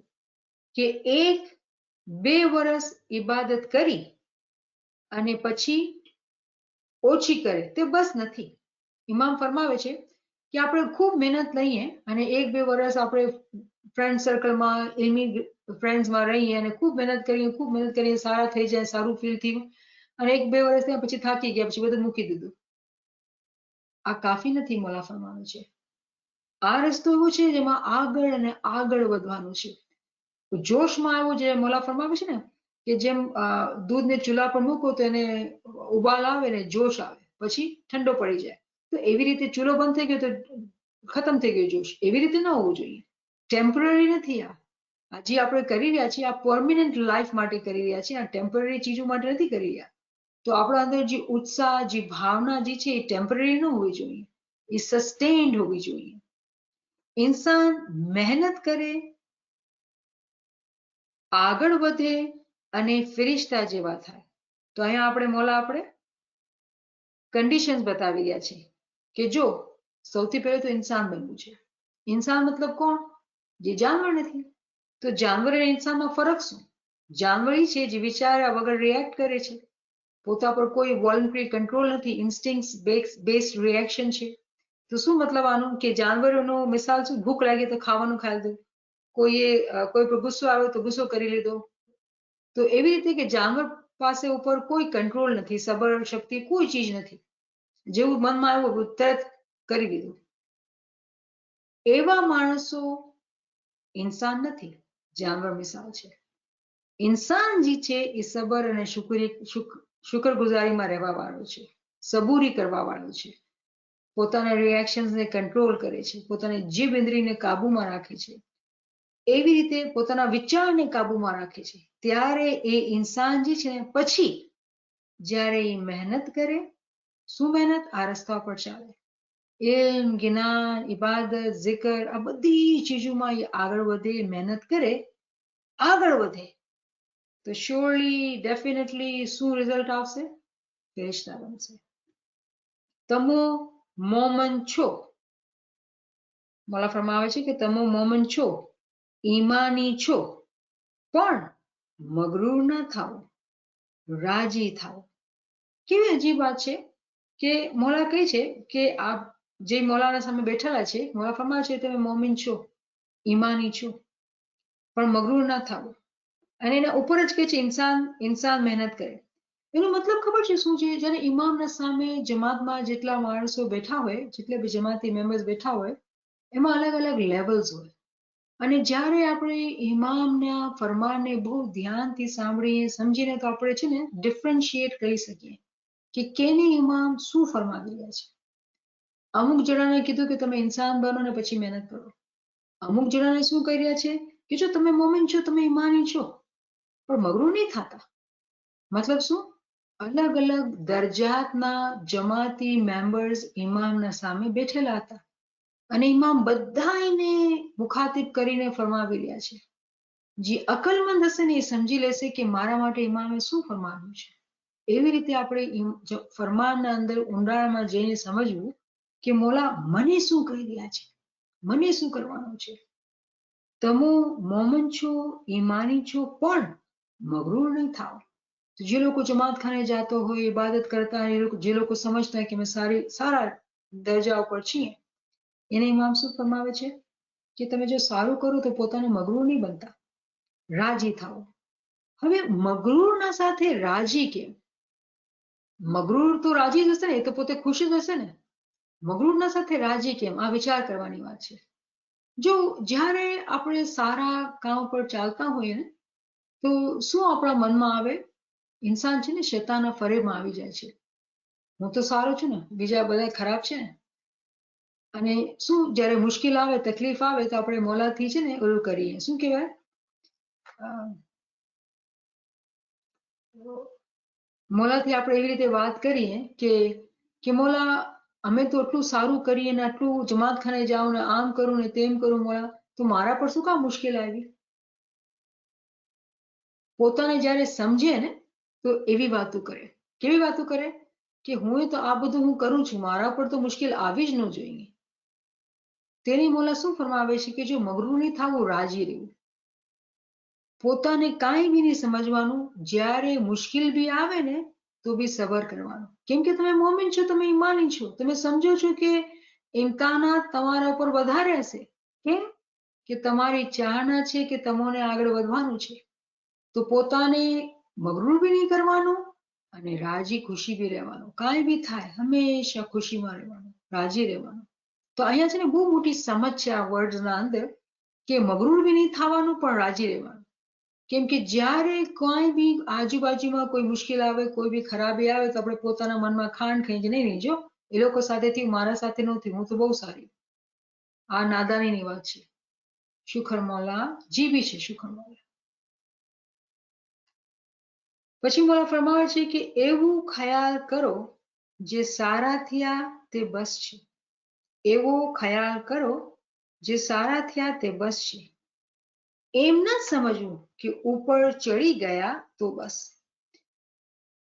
કે 1-2 વર્ષ ઇબાદત કરી અને પછી ઓછી કરે તે બસ નથી. ઇમામ ફરમાવે છે કે આપણે ખૂબ મહેનત લઈએ અને 1-2 વર્ષ આપણે ફ્રેન્ડ સર્કલમાં, ઇલ્મી ફ્રેન્ડ્સમાં રહીએ અને ખૂબ મહેનત કરીએ, સારા થઈ જાય, સારું ફીલ થયું અને 1-2 વર્ષ થયા પછી થાકી ગયા, પછી બધું મૂકી દીધું. આ કાફી નથી. મોલા ફરમાવે છે આ રસ્તો એવો છે જેમાં આગળ અને આગળ વધવાનું છે. જોશમાં આવ્યું, જે મોલા ફરમાવે છે ને કે જેમ દૂધને ચૂલા પર મૂકો તો એને ઉબાલ આવે ને જોશ આવે, પછી ઠંડો પડી જાય. તો એવી રીતે ચૂલો બંધ થઈ ગયો તો ખતમ થઈ ગયો જોશ. એવી રીતે ન હોવું જોઈએ. ટેમ્પરરી નથી. આ જે આપણે કરી રહ્યા છીએ આ પરમિનન્ટ લાઈફ માટે કરી રહ્યા છીએ, આ ટેમ્પરરી ચીજો માટે નથી કરી રહ્યા. તો આપણા અંદર જે ઉત્સાહ, જે ભાવના જે છે એ ટેમ્પરરી ન હોવી જોઈએ, એ સસ્ટેન્ડ હોવી જોઈએ. ઇન્સાન મહેનત કરે, આગળ વધે અને ફિરિશ્તા જેવા થાય. તો અહીંયા આપણે કન્ડિશન્સ બતાવી રહ્યા છે કે જો સૌથી પહેલું તો ઇન્સાન બનવું છે. ઇન્સાન મતલબ કોણ? જે જાનવર નથી. તો જાનવર અને ઇન્સાનમાં ફરક શું? જાનવર એ છે જે વિચાર્યા વગર રિએક્ટ કરે છે. પોતા પર કોઈ વોલન્ટરી કંટ્રોલ નથી, ઇન્સ્ટિંક્ટ બેસ્ડ રિએક્શન છે. તો શું મતલબ આનું? કે જાનવરોનો મિસાલ શું? ભૂખ લાગે તો ખાવાનું ખાઈ દો, કોઈ પર ગુસ્સો આવ્યો તો ગુસ્સો કરી લીધો. તો એવી રીતે કે જાનવર પાસે ઉપર કોઈ કંટ્રોલ નથી, સબર શક્તિ કોઈ ચીજ નથી. જેવું મનમાં આવ્યું તરત કરી દીધું. એવા માણસો ઇન્સાન નથી, જાનવર મિસાલ છે. ઇન્સાન જે છે એ સબર અને શુક્રગુજારીમાં રહેવા વાળો છે, સબૂરી કરવા વાળો છે, પોતાના રિએક્શન્સને કંટ્રોલ કરે છે, પોતાની જીભ ઇન્દ્રિયને કાબુમાં રાખે છે, એવી રીતે પોતાના વિચારને કાબુમાં રાખે છે. ત્યારે એ ઇન્સાન જે છે ને પછી જ્યારે એ મહેનત કરે, શું મહેનત? આ રસ્તા પર ચાલે, ઇલ્મ, જ્ઞાન, ઇબાદત, zikr, આ બધી ચીજોમાં એ આગળ વધે, મહેનત કરે, આગળ વધે, તો શ્યોરલી ડેફિનેટલી શું રિઝલ્ટ આવશે? ફેરિશ્તા બનશે. તમો મોમન છો, મોલા ફરમાવે છે કે તમો મોમન છો, ઈમાની છો, પણ મગરૂર ના થાઓ, રાજી થાઓ. કેવી અજીબ વાત છે કે મોલા કહે છે કે આપ જે મોલાના સામે બેઠેલા છે, મોલા ફરમાવે છે તમે મોમિન છો, ઈમાની છો, પણ મગરૂર ના થાઓ. અને એના ઉપર જ કહે છે ઇન્સાન મહેનત કરે. એનો મતલબ ખબર છે શું છે? જ્યારે ઇમામના સામે જમાતમાં જેટલા માણસો બેઠા હોય, જેટલા બી જમાતી મેમ્બર્સ બેઠા હોય, એમાં અલગ અલગ લેવલ્સ હોય. અને જ્યારે આપણે ઇમામના ફરમાનને બહુ ધ્યાનથી સાંભળીએ, સમજીને, તો આપણે છે ને ડિફરન્શિએટ કરી શકીએ કે કેની ઇમામ શું ફરમાવી રહ્યા છે. અમુક જણાને કીધું કે તમે ઇન્સાન બનો ને પછી મહેનત કરો. અમુક જણાને શું કહી રહ્યા છે કે જો તમે મોમિન છો, તમે ઈમાની છો, પણ મગરૂર નહીં થતા. મતલબ શું? અલગ અલગ દરજાતના જમાતી મેમ્બર્સ ઇમામના સામે બેઠેલા હતા અને ઇમામ બધાને મુખાતિબ કરીને ફરમાવી રહ્યા છે. જે અકલમંદ હશે ને એ સમજી લેશે કે મારા માટે ઇમામે શું ફરમાવ્યું છે. એવી રીતે આપણે ફરમાનના અંદર ઊંડાણમાં જઈને સમજવું કે મોલા મને શું કહી રહ્યા છે, મને શું કરવાનું છે. તમો મોમન છો, ઈમાની છો, પણ મગરૂર નહીં થાઓ. જે લોકો જમાતખાને જાતો હોય, ઇબાદત કરતા હોય, જે લોકો સમજતા હોય કે અમે સારા દરજા ઉપર છીએ, એને ઇમામ શું ફરમાવે છે કે તમે જો સારું કરો તો પોતાને મગરૂર નહીં બનતા, રાજી થાઓ. હવે મગરૂરના સાથે રાજી કેમ? મગરૂર તો રાજી જ હશે ને, એ તો પોતે ખુશ જ હશે ને. મગરૂરના સાથે રાજી કેમ? આ વિચાર કરવાની વાત છે. જો જ્યારે આપણે સારા કામ પર ચાલતા હોઈએ ને, તો શું આપણા મનમાં આવે? ઇન્સાન છે ને શૈતાનના ફરેબમાં આવી જાય છે. હું તો સારો છું ને, બીજા બધા ખરાબ છે ને. અને શું જ્યારે મુશ્કેલ આવે, તકલીફ આવે, તો આપણે મોલાથી છે ને ઓલું કરીએ, શું કહેવાય, મોલાથી આપણે એવી રીતે વાત કરીએ કે મોલા અમે તો એટલું સારું કરીએ ને, આટલું જમાતખાને જાઉં ને, આમ કરું ને તેમ કરું, મોલા તો મારા પર શું કામ મુશ્કેલ આવી? પોતાને જ્યારે સમજે ને તો એવી વાતો કરે. કેવી વાતો કરે કે હું તો આ બધું હું કરું છું, મારા પર તો મુશ્કેલ આવી જ ન જોઈએ. તેની મોલા શું ફરમાવે છે કે જો મગરૂર નહીં થવું, રાજી રહેવું, પોતાને કાંઈ બી નહીં સમજવાનું, જ્યારે મુશ્કેલ બી આવે ને તો બી સબર કરવાનું. કેમ કે તમે મોમિન છો, તમે ઈમાની છો, તમે સમજો છો કે ઇમ્કાનાત તમારા ઉપર વધારે હશે. કેમ કે તમારી ચાહના છે કે તમને આગળ વધવાનું છે. તો પોતાને મગરૂર બી નહીં કરવાનું અને રાજી ખુશી બી રહેવાનું. કાંઈ બી થાય હંમેશા ખુશીમાં રહેવાનું, રાજી રહેવાનું. તો અહીંયા છે ને બહુ મોટી સમજ છે આ વર્ડ્સના અંદર કે મગરૂર બી નહીં થવાનું, પણ રાજી રહેવાનું. કેમ કે જ્યારે કોઈ બી આજુબાજુમાં કોઈ મુશ્કેલ આવે, કોઈ બી ખરાબી આવે, તો આપણે પોતાના મનમાં ખાંડ ખાઈ જ નહીં, જો એ લોકો સાથેથી મારા સાથે નહોતી, હું તો બહુ સારી. આ નાદાનીની વાત છે. શુકર મોલા જીવી છે, શુકર મોલા. પછી મોલા ફરમાવે છે કે એવું ખ્યાલ કરો જે સારા થયા તે બસ છે. એવો ખ્યાલ કરો જે સારા થયા તે બસ છે. એમ ન સમજવું કે ઉપર ચડી ગયા તો બસ.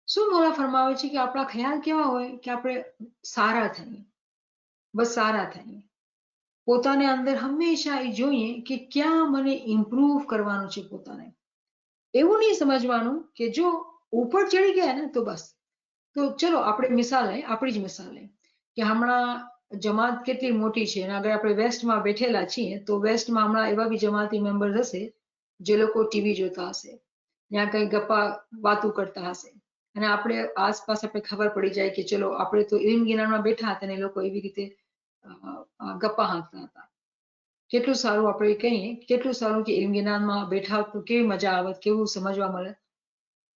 શું મોલા ફરમાવે છે કે આપણા ખ્યાલ કેવા હોય કે આપણે સારા થઈએ, બસ સારા થઈએ. પોતાને અંદર હંમેશા એ જોઈએ કે ક્યાં મને ઇમ્પ્રૂવ કરવાનું છે પોતાને. એવું નહીં સમજવાનું કે જો ઉપર ચડી ગયા ને તો બસ. તો ચલો આપણે મિસાલ લઈએ, આપણી જ મિસાલ લઈએ કે હમણાં જમાત કેટલી મોટી છે અને અગર આપણે વેસ્ટમાં બેઠેલા છીએ તો વેસ્ટમાં હમણાં એવા બી જમાતી મેમ્બર્સ હશે જે લોકો ટીવી જોતા હશે, ત્યાં કંઈ ગપ્પા વાતો કરતા હશે. અને આપણે આસપાસ આપણે ખબર પડી જાય કે ચલો આપણે તો ઇલ્મ જ્ઞાનમાં બેઠા હતા અને એ લોકો એવી રીતે ગપ્પા હાંકતા હતા. કેટલું સારું આપણે કહીએ, કેટલું સારું કે ઇલ્મ જ્ઞાનમાં બેઠા તો કેવી મજા આવે, કેવું સમજવા મળે.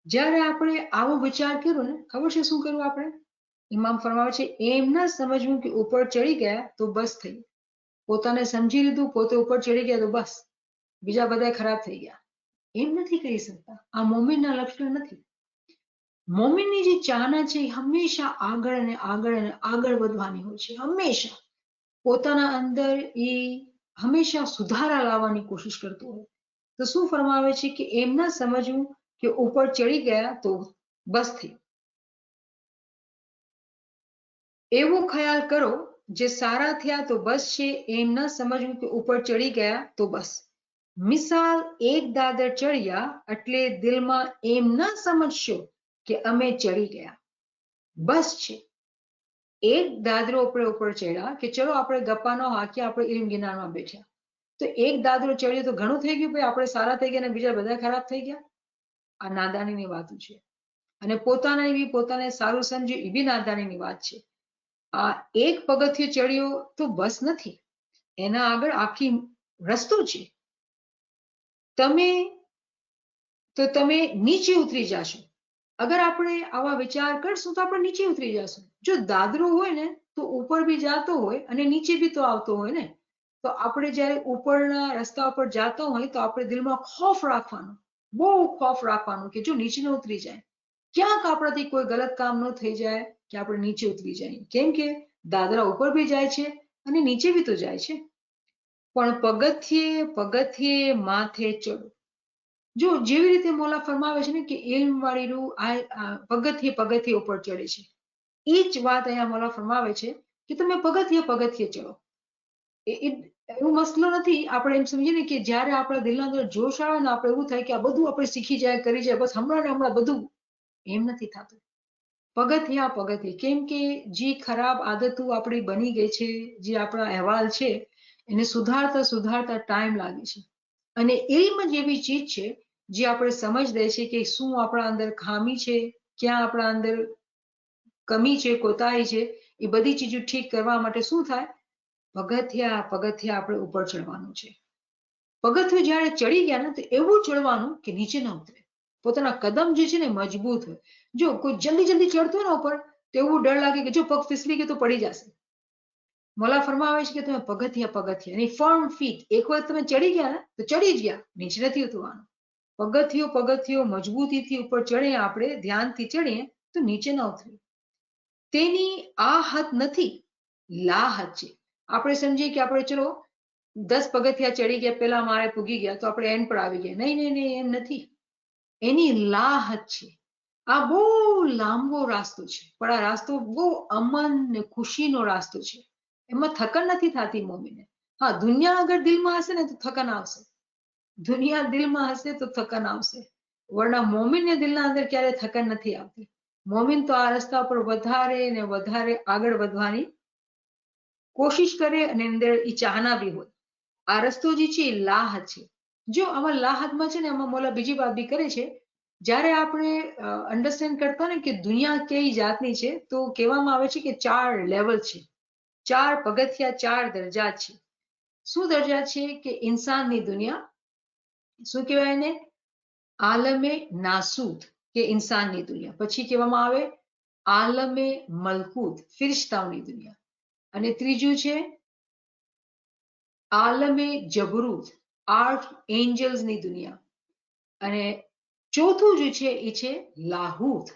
જ્યારે આપણે આવો વિચાર કર્યો ને, ખબર છે શું કર્યું આપણે? ઇમામ ફરમાવે છે એમ ના સમજવું કે ઉપર ચડી ગયા તો બસ થઈ, પોતાને સમજી લીધું, પોતે ઉપર ચડી ગયા તો બસ, બીજા બધા ખરાબ થઈ ગયા. એમ નથી કરી શકતા. આ મોમિનના લક્ષણ નથી. મોમિનની જે ચાહના છે એ હંમેશા આગળ અને આગળ અને આગળ વધવાની હોય છે. હંમેશા પોતાના અંદર એ હંમેશા સુધારા લાવવાની કોશિશ કરતો હોય. તો શું ફરમાવે છે કે એમ ના સમજવું કે ઉપર ચડી ગયા તો બસ થઈ. એવો ખ્યાલ કરો જે સારા થયા તો બસ છે, એમ ન સમજવું કે ઉપર ચડી ગયા તો બસ. મિસાલ એક દાદર ચડ્યા એટલે દિલમાં એમ ન સમજશો કે અમે ચડી ગયા, બસ છે. એક દાદરો ઉપર ચડ્યા કે ચલો આપણે ગપ્પા ન હાંકીએ, આપણે ઇલ્મ જ્ઞાનમાં બેઠ્યા, તો એક દાદરો ચડ્યો તો ઘણું થઈ ગયું, ભાઈ આપણે સારા થઈ ગયા અને બીજા બધા ખરાબ થઈ ગયા. આ નાદાનીની વાતો છે. અને પોતાને સારું સમજ્યું એ બી નાદાનીની વાત છે. આ એક પગથિયું ચડ્યો તો બસ નથી, એના આગળ આખી રસ્તો છે. તમે નીચે ઉતરી જશો. અગર આપણે આવા વિચાર કરશું તો આપણે નીચે ઉતરી જશું. જો દાદરો હોય ને તો ઉપર બી જાતો હોય અને નીચે બી તો આવતો હોય ને. તો આપણે જ્યારે ઉપરના રસ્તા ઉપર જાતો હોય તો આપણે દિલમાં ખોફ રાખવાનો, બહુ ખોફ રાખવાનું કે જો નીચે ન ઉતરી જાય, ક્યાંક આપણાથી કોઈ ગલત કામ ન થઈ જાય કે આપણે નીચે ઉતરી જાય. કેમ કે દાદરા ઉપર બી જાય છે અને નીચે બી તો જાય છે. પણ પગથિયે માથે ચડો. જો જેવી રીતે મોલા ફરમાવે છે ને કે ઇલ્મ વાળી રૂહ પગથિયે ઉપર ચડે છે, એ જ વાત અહીંયા મોલા ફરમાવે છે કે તમે પગથિયે ચડો. એવું મસલો નથી. આપણે એમ સમજીએ ને કે જ્યારે આપણા દિલના અંદર જોશ આવે ને, આપણે એવું થાય કે આ બધું આપણે શીખી જાય, કરી જાય, બસ હમણાં ને હમણાં બધું. એમ નથી થતું. પગથિયે. કેમ કે જે ખરાબ આદતો આપણી બની ગઈ છે, જે આપણા અહેવાલ છે, એને સુધારતા ટાઈમ લાગે છે. અને ઇલ્મ જેવી ચીજ છે જે આપણે સમજ દે છે કે શું આપણા અંદર ખામી છે, ક્યાં આપણા અંદર કમી છે, કોતાહી છે. એ બધી ચીજો ઠીક કરવા માટે શું થાય? પગથિયા આપણે ઉપર ચડવાનું છે. પગથિયું જ્યારે ચડી ગયા ને તો એવું ચડવાનું કે નીચે ન ઉતરે. પોતાના કદમ જે છે ને મજબૂત હોય. જો કોઈ જલ્દી ચડતો હોય ને ઉપર તો એવું ડર લાગે કે જો પગ ફિસલી ગયો તો પડી જશે. મોલા ફરમાવે છે કે તમે પગથિયા અને ફર્મ ફીટ, એક વખત તમે ચડી ગયા ને તો ચડી જ ગયા, નીચે નથી ઉતરવાનું. પગથિયું મજબૂતીથી ઉપર ચડીએ, આપણે ધ્યાનથી ચડીએ તો નીચે ન ઉતરીએ. તેની આ હદ નથી, લા હદ છે. આપણે સમજીએ કે આપણે ચલો 10 પગથિયા ચડી ગયા, પેલા માળે પૂગી ગયા તો આપણે એન્ડ પર આવી ગયા. નહીં, એમ નથી. એની લા હદ છે. આ બહુ લાંબો રાસ્તો છે, પણ આ રાસ્તો બહુ અમન ને ખુશીનો રાસ્તો છે. એમાં થકન નથી થતી મોમીને. હા, દુનિયા અગર દિલમાં હશે ને તો થકન આવશે. દુનિયા દિલમાં હશે તો થકન આવશે, વરના મોમીનને દિલના અંદર ક્યારે થકન નથી આવતી. મોમીન તો આ રસ્તા પર વધારે ને વધારે આગળ વધવાની કોશિશ કરે અને અંદર એ ચાહના બી હોય. આ રસ્તો જે છે એ લાહદ છે. જો આમાં લાહદમાં છે ને, આમાં મોલા બીજી વાત બી કરે છે. જ્યારે આપણે અન્ડરસ્ટેન્ડ કરતા ને કે દુનિયા કઈ જાતની છે, તો કહેવામાં આવે છે કે 4 લેવલ છે, 4 પગથિયા, 4 દરજા છે. શું દરજા છે? કે ઇન્સાનની દુનિયા, શું કહેવાય એને? આલમે નાસૂદ કે ઇન્સાનની દુનિયા. પછી કહેવામાં આવે આલમે મલકૂત, ફિરિશ્તાઓની દુનિયા. અને ત્રીજું છે આલમે જબરૂત, આર્ચ એન્જલ્સની દુનિયા. અને ચોથું જે છે એ છે લાહૂત.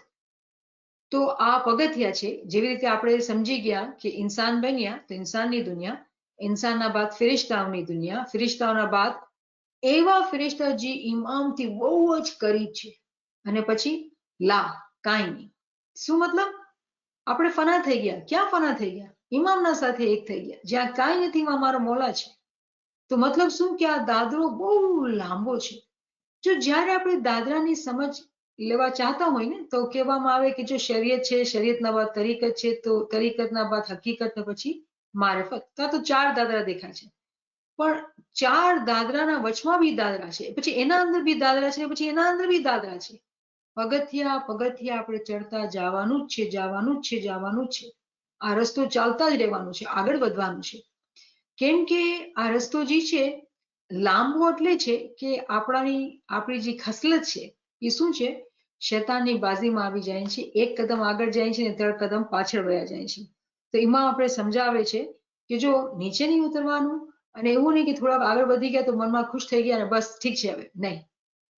તો આ પગથિયા છે. જેવી રીતે આપણે સમજી ગયા કે ઇન્સાન બન્યા તો ઇન્સાનની દુનિયા, ઇન્સાનના બાદ ફિરિશ્તાઓની દુનિયા, ફિરિશ્તાઓના બાદ એવા ફિરિશ્તા જે ઇમામથી બહુ જ કરીબ છે, અને પછી કાંઈ નહીં. શું મતલબ? આપણે ફના થઈ ગયા. ક્યાં ફના થઈ ગયા? ઇમામના સાથે એક થઈ ગયા. જ્યાં કાંઈ નથી એમાં મારો મોલા છે. તો મતલબ શું કે આ દાદરો બહુ લાંબો છે. જો જ્યારે આપણે દાદરાની સમજ લેવા ચાહતા હોય ને તો કહેવામાં આવે કે જો શરીયત છે, શરીયતના બાદ તરીકત છે, તો તરીકતના બાદ હકીકત ને પછી મારફત. તો 4 દાદરા દેખાય છે. પણ 4 દાદરાના વચમાં બી દાદરા છે, પછી એના અંદર બી દાદરા છે, પછી એના અંદર બી દાદરા છે. પગથિયા પગથિયા આપણે ચડતા જવાનું જ છે, જવાનું જ છે, જવાનું જ છે. આ રસ્તો ચાલતા જ રહેવાનું છે, આગળ વધવાનું છે. કેમ કે આ રસ્તો જે છે લાંબો એટલે છે કે આપણી જે ખસલત છે એ શું છે, શૈતાનની બાજીમાં આવી જાય છે. એક કદમ આગળ જાય છે ને 3 કદમ પાછળ વયા જાય છે. તો એમાં આપણે સમજાવે છે કે જો નીચે નહીં ઉતરવાનું, અને એવું નહીં કે થોડાક આગળ વધી ગયા તો મનમાં ખુશ થઈ ગયા અને બસ ઠીક છે, હવે નહીં,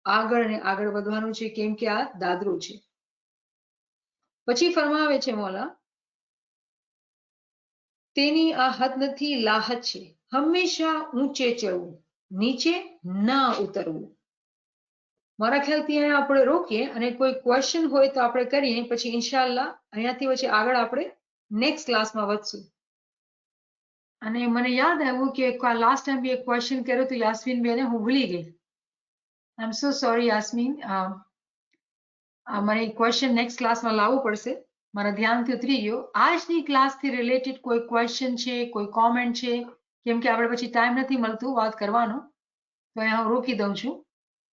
આગળ ને આગળ વધવાનું છે. કેમ કે આ દાદરો છે. પછી ફરમાવે છે મોલા, તેની આ હદ નથી, લાહત છે, હંમેશા ઊંચે ચડવું, નીચે ના ઉતરવું. મારા ખ્યાલથી અહીંયા આપણે રોકીએ અને કોઈ ક્વેશ્ચન હોય તો આપણે કરીએ, પછી ઇન્શાલ્લાહ અહીંયાથી પછી આગળ આપણે નેક્સ્ટ ક્લાસમાં વધશું. અને મને યાદ આવ્યું કે લાસ્ટ ટાઈમ બી એક ક્વેશ્ચન કર્યો તો યાસ્મીન બેને, હું ભૂલી ગઈ. આઈ એમ સો સોરી યાસ્મીન. મને ક્વેશ્ચન નેક્સ્ટ ક્લાસમાં લાવવું પડશે, મારા ધ્યાનથી ઉતરી ગયો. આજની ક્લાસથી રિલેટેડ કોઈ ક્વેશ્ચન છે, કોઈ કોમેન્ટ છે? કેમ કે આપણે પછી ટાઈમ નથી મળતું વાત કરવાનો, તો અહીંયા હું રોકી દઉં છું.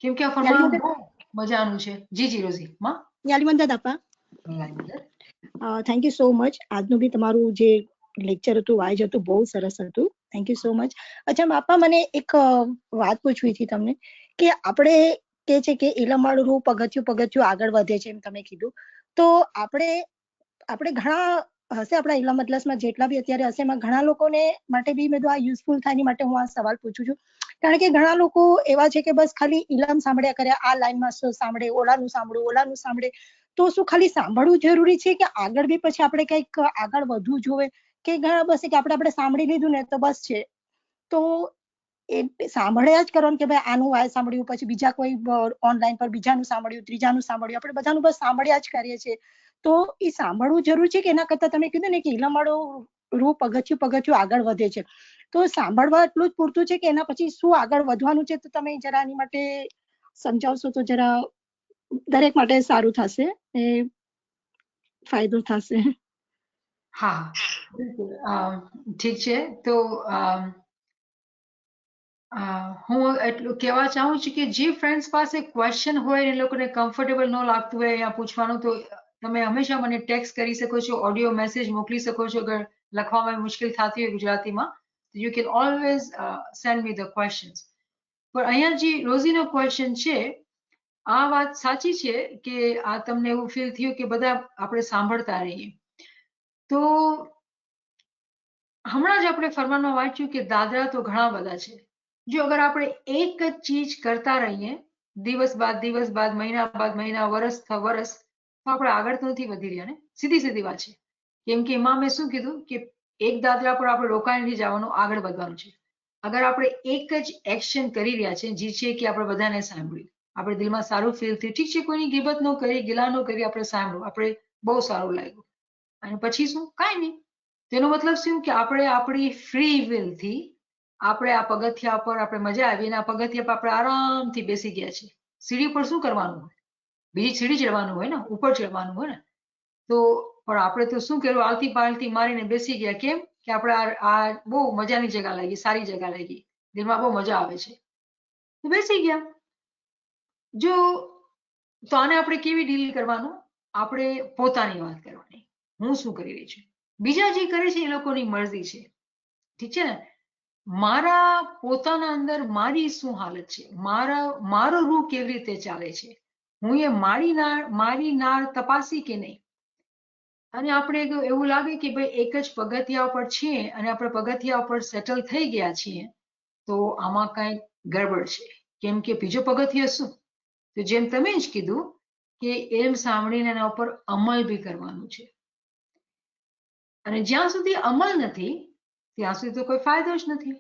કેમ કે આ ફરમાન બહુ મજાનું છે. જી જી રોઝી માં. યાલીમંદદ આપા, થેન્ક યુ સો મચ. આજનું બી તમારું જે લેક્ચર હતું, વાઇઝ હતું, બહુ સરસ હતું. Thank you so much. અચ્છા બાપા, મને એક વાત પૂછવી હતી તમને કે આપણે કે છે કે ઇલમવાળું પગથિયું આગળ વધે છે એમ તમે કીધું, તો આપણે ઘણા હશે આપણા ઇલમ મજલસમાં જેટલા બી અત્યારે હશે, એમાં ઘણા લોકોને માટે બી મેં તો આ યુઝફુલ થાય માટે હું આ સવાલ પૂછું છું. કારણ કે ઘણા લોકો એવા છે કે બસ ખાલી ઇલમ સાંભળ્યા કરે, આ લાઈનમાં સાંભળે, ઓલાનું સાંભળે. તો શું ખાલી સાંભળવું જરૂરી છે કે આગળ બી પછી આપણે કંઈક આગળ વધવું જોઈએ, કે ઘણા બસ કે આપણે સાંભળી લીધું ને તો બસ છે, તો એ સાંભળ્યા જ કરો કે ભાઈ આનું આ સાંભળ્યું, પછી બીજા કોઈ ઓનલાઈન પર બીજાનું સાંભળ્યું, ત્રીજાનું સાંભળ્યું, આપણે બધાનું બસ સાંભળ્યા જ કરીએ છીએ. તો એ સાંભળવું જરૂરી છે કે એના કરતા તમે કીધું ને કે ઇલમવાળું પગથિયું આગળ વધે છે, તો સાંભળવા એટલું જ પૂરતું છે કે એના પછી શું આગળ વધવાનું છે? તો તમે જરા એની માટે સમજાવશો તો જરા દરેક માટે સારું થશે, એ ફાયદો થશે. હા, ઠીક છે. તો હું એટલું કહેવા ચાહું છું કે જે ફ્રેન્ડ્સ પાસે ક્વેશ્ચન હોય, એ લોકોને કમ્ફર્ટેબલ ન લાગતું હોય અહીંયા પૂછવાનું, તો તમે હંમેશા મને ટેક્સ્ટ કરી શકો છો, ઓડિયો મેસેજ મોકલી શકો છો. અગર લખવામાં મુશ્કેલ થતી હોય ગુજરાતીમાં, you can always send me the questions. પણ અહીંયા જે રોઝીનો ક્વેશ્ચન છે, આ વાત સાચી છે કે આ તમને એવું ફીલ થયું કે બધા આપણે સાંભળતા રહીએ. તો હમણાં જ આપણે ફરમાનમાં વાંચ્યું કે દાદરા તો ઘણા બધા છે. જો અગર આપણે એક જ ચીજ કરતા રહીએ દિવસ બાદ દિવસ બાદ, મહિના બાદ મહિના, વર્ષ વર્ષ, તો આપણે આગળ તો નથી વધી રહ્યા ને. સીધી વાત છે. કેમ કે એમાં મેં શું કીધું કે એક દાદરા પર આપણે રોકાઈ નથી જવાનું, આગળ વધવાનું છે. અગર આપણે એક જ એક્શન કરી રહ્યા છે, જે છે કે આપણે બધાને સાંભળ્યું, આપણે દિલમાં સારું ફીલ થયું, ઠીક છે, કોઈની ગિબત ન કરી, ગિલા ન કરી, આપણે સાંભળ્યું, આપણે બહુ સારું લાગ્યું, અને પછી શું? કાંઈ નહીં. તેનો મતલબ શું કે આપણે આપણી ફ્રી વિલ થી આપણે આ પગથિયા પર આપણે મજા આવી, અને આ પગથિયા પર આપણે આરામથી બેસી ગયા છે. સીડી પર શું કરવાનું હોય? બીજી સીડી ચડવાનું હોય ને, ઉપર ચડવાનું હોય ને. તો પણ આપણે તો શું કર્યું, આલતી પાલતી મારીને બેસી ગયા. કેમ કે આપણે આ બહુ મજાની જગ્યા લાગી, સારી જગ્યા લાગી, દિલમાં બહુ મજા આવે છે, તો બેસી ગયા. જો તો આને આપણે કેવી ડીલ કરવાનું? આપણે પોતાની વાત કરવાની, હું શું કરી રહી છું. બીજા જે કરે છે એ લોકોની મરજી છે, ઠીક છે ને. મારા પોતાના અંદર મારી શું હાલત છે, મારો રૂહ કેવી રીતે ચાલે છે, હું એ મારી નાળ તપાસી કે નહીં. અને આપણે એવું લાગે કે ભાઈ એક જ પગથિયા પર છીએ અને આપણે પગથિયા પર સેટલ થઈ ગયા છીએ, તો આમાં કઈ ગડબડ છે. કેમ કે બીજો પગથિયો શું? તો જેમ તમે જ કીધું કે એમ સાંભળીને એના ઉપર અમલ બી કરવાનું છે. અને જ્યાં સુધી અમલ નથી ત્યાં સુધી તો કોઈ ફાયદો જ નથી.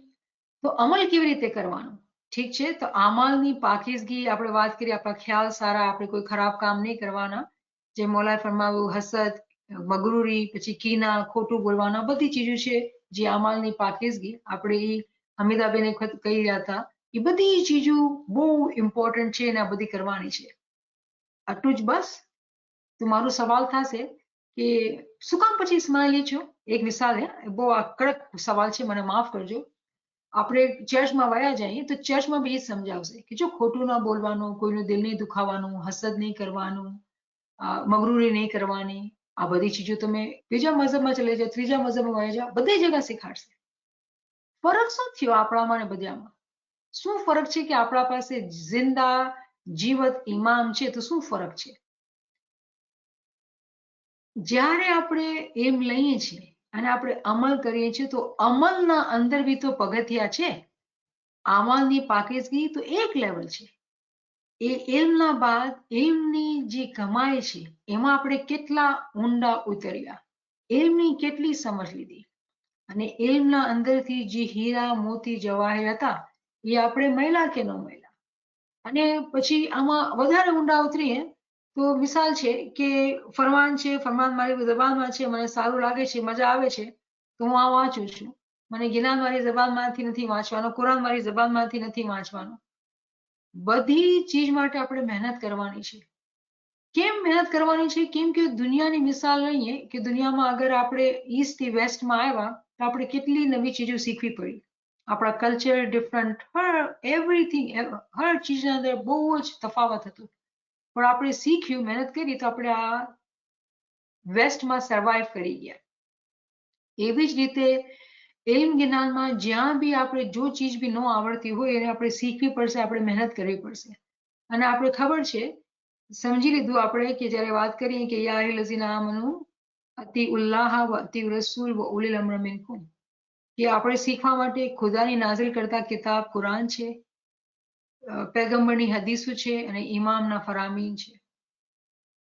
તો અમલ કેવી રીતે કરવાનો? ઠીક છે, તો અમલની પાકીઝગી આપણે વાત કરીએ, આપણા ખ્યાલ સારા, આપણે કોઈ ખરાબ કામ નહીં કરવાના. જે મોલાએ ફરમાવ્યું, હસદ, મગરૂરી, પછી કીના, ખોટું બોલવાના, બધી ચીજો છે જે અમલની પાકીઝગી આપણે હમીદાબેન એક વખત કહી રહ્યા હતા, એ બધી ચીજો બહુ ઇમ્પોર્ટન્ટ છે અને આ બધી કરવાની છે. આટલું જ બસ. તો મારો સવાલ થશે કે શું કામ પછી સ્માઇલી છો? એક મિસાલ, બહુ આ કડક સવાલ છે, મને માફ કરજો. આપણે ચર્ચમાં વયા જઈએ તો ચર્ચમાં બી સમજાવશે કે જો ખોટું ના બોલવાનું, કોઈનું દિલ નહીં દુખાવાનું, હસદ નહીં કરવાનું, મગરૂરી નહીં કરવાની, આ બધી ચીજો તમે બીજા મઝહબમાં ચલે જાઓ, ત્રીજા મઝહબમાં વયા જાઓ, બધી જગ્યા શીખાડશે. ફરક શું થયો આપણામાં ને બધામાં? શું ફરક છે કે આપણા પાસે જિંદા જીવત ઇમામ છે તો શું ફરક છે? જ્યારે આપણે એમ લઈએ છીએ અને આપણે અમલ કરીએ છીએ તો અમલના અંદર બી તો પગથિયા છે. અમલની પાકીઝગી તો એક લેવલ છે. એ એલના બાદ એમની જે કમાઈ છે એમાં આપણે કેટલા ઊંડા ઉતર્યા, એમની કેટલી સમજ લીધી, અને એમના અંદરથી જે હીરા મોતી જવાહર હતા એ આપણે મળ્યા કે ન મળ્યા. અને પછી આમાં વધારે ઊંડા ઉતરીએ તો મિસાલ છે કે ફરમાન છે, ફરમાન મારી જબાનમાં છે, મને સારું લાગે છે, મજા આવે છે તો હું આ વાંચું છું. મને જ્ઞાન મારી જબાનમાંથી નથી વાંચવાનું, કુરાન મારી જબાનમાંથી નથી વાંચવાનું. બધી ચીજ માટે આપણે મહેનત કરવાની છે. કેમ મહેનત કરવાની છે? કેમ કે દુનિયાની મિસાલ લઈએ કે દુનિયામાં અગર આપણે ઈસ્ટ થી વેસ્ટમાં આવ્યા તો આપણે કેટલી નવી ચીજો શીખવી પડી. આપણા કલ્ચર ડિફરન્ટ, એવરીથિંગ, હર ચીજના અંદર બહુ જ તફાવત હતો. પણ આપણે શીખ્યું, મહેનત કરી તો આપણે આ વેસ્ટમાં સર્વાઈવ કરી ગયા. એવી જ રીતે ઇલ્મ જ્ઞાનમાં જ્યાં બી આપણે જો ચીજ બી ન આવડતી હોય એને આપણે શીખવી પડશે, આપણે મહેનત કરવી પડશે. અને આપણે ખબર છે, સમજી લીધું આપણે કે જ્યારે વાત કરીએ કે યા અય્યુહલ્લઝીના આમનુ અતિઉલ્લાહ વ અતિઉર રસૂલ વ ઉલિલ અમ્ર મિનકુમ, કે આપણે શીખવા માટે ખુદાની નાઝિલ કરતા કિતાબ કુરાન છે, પૈગંબરની હદીસો છે અને ઇમામના ફરામીન છે.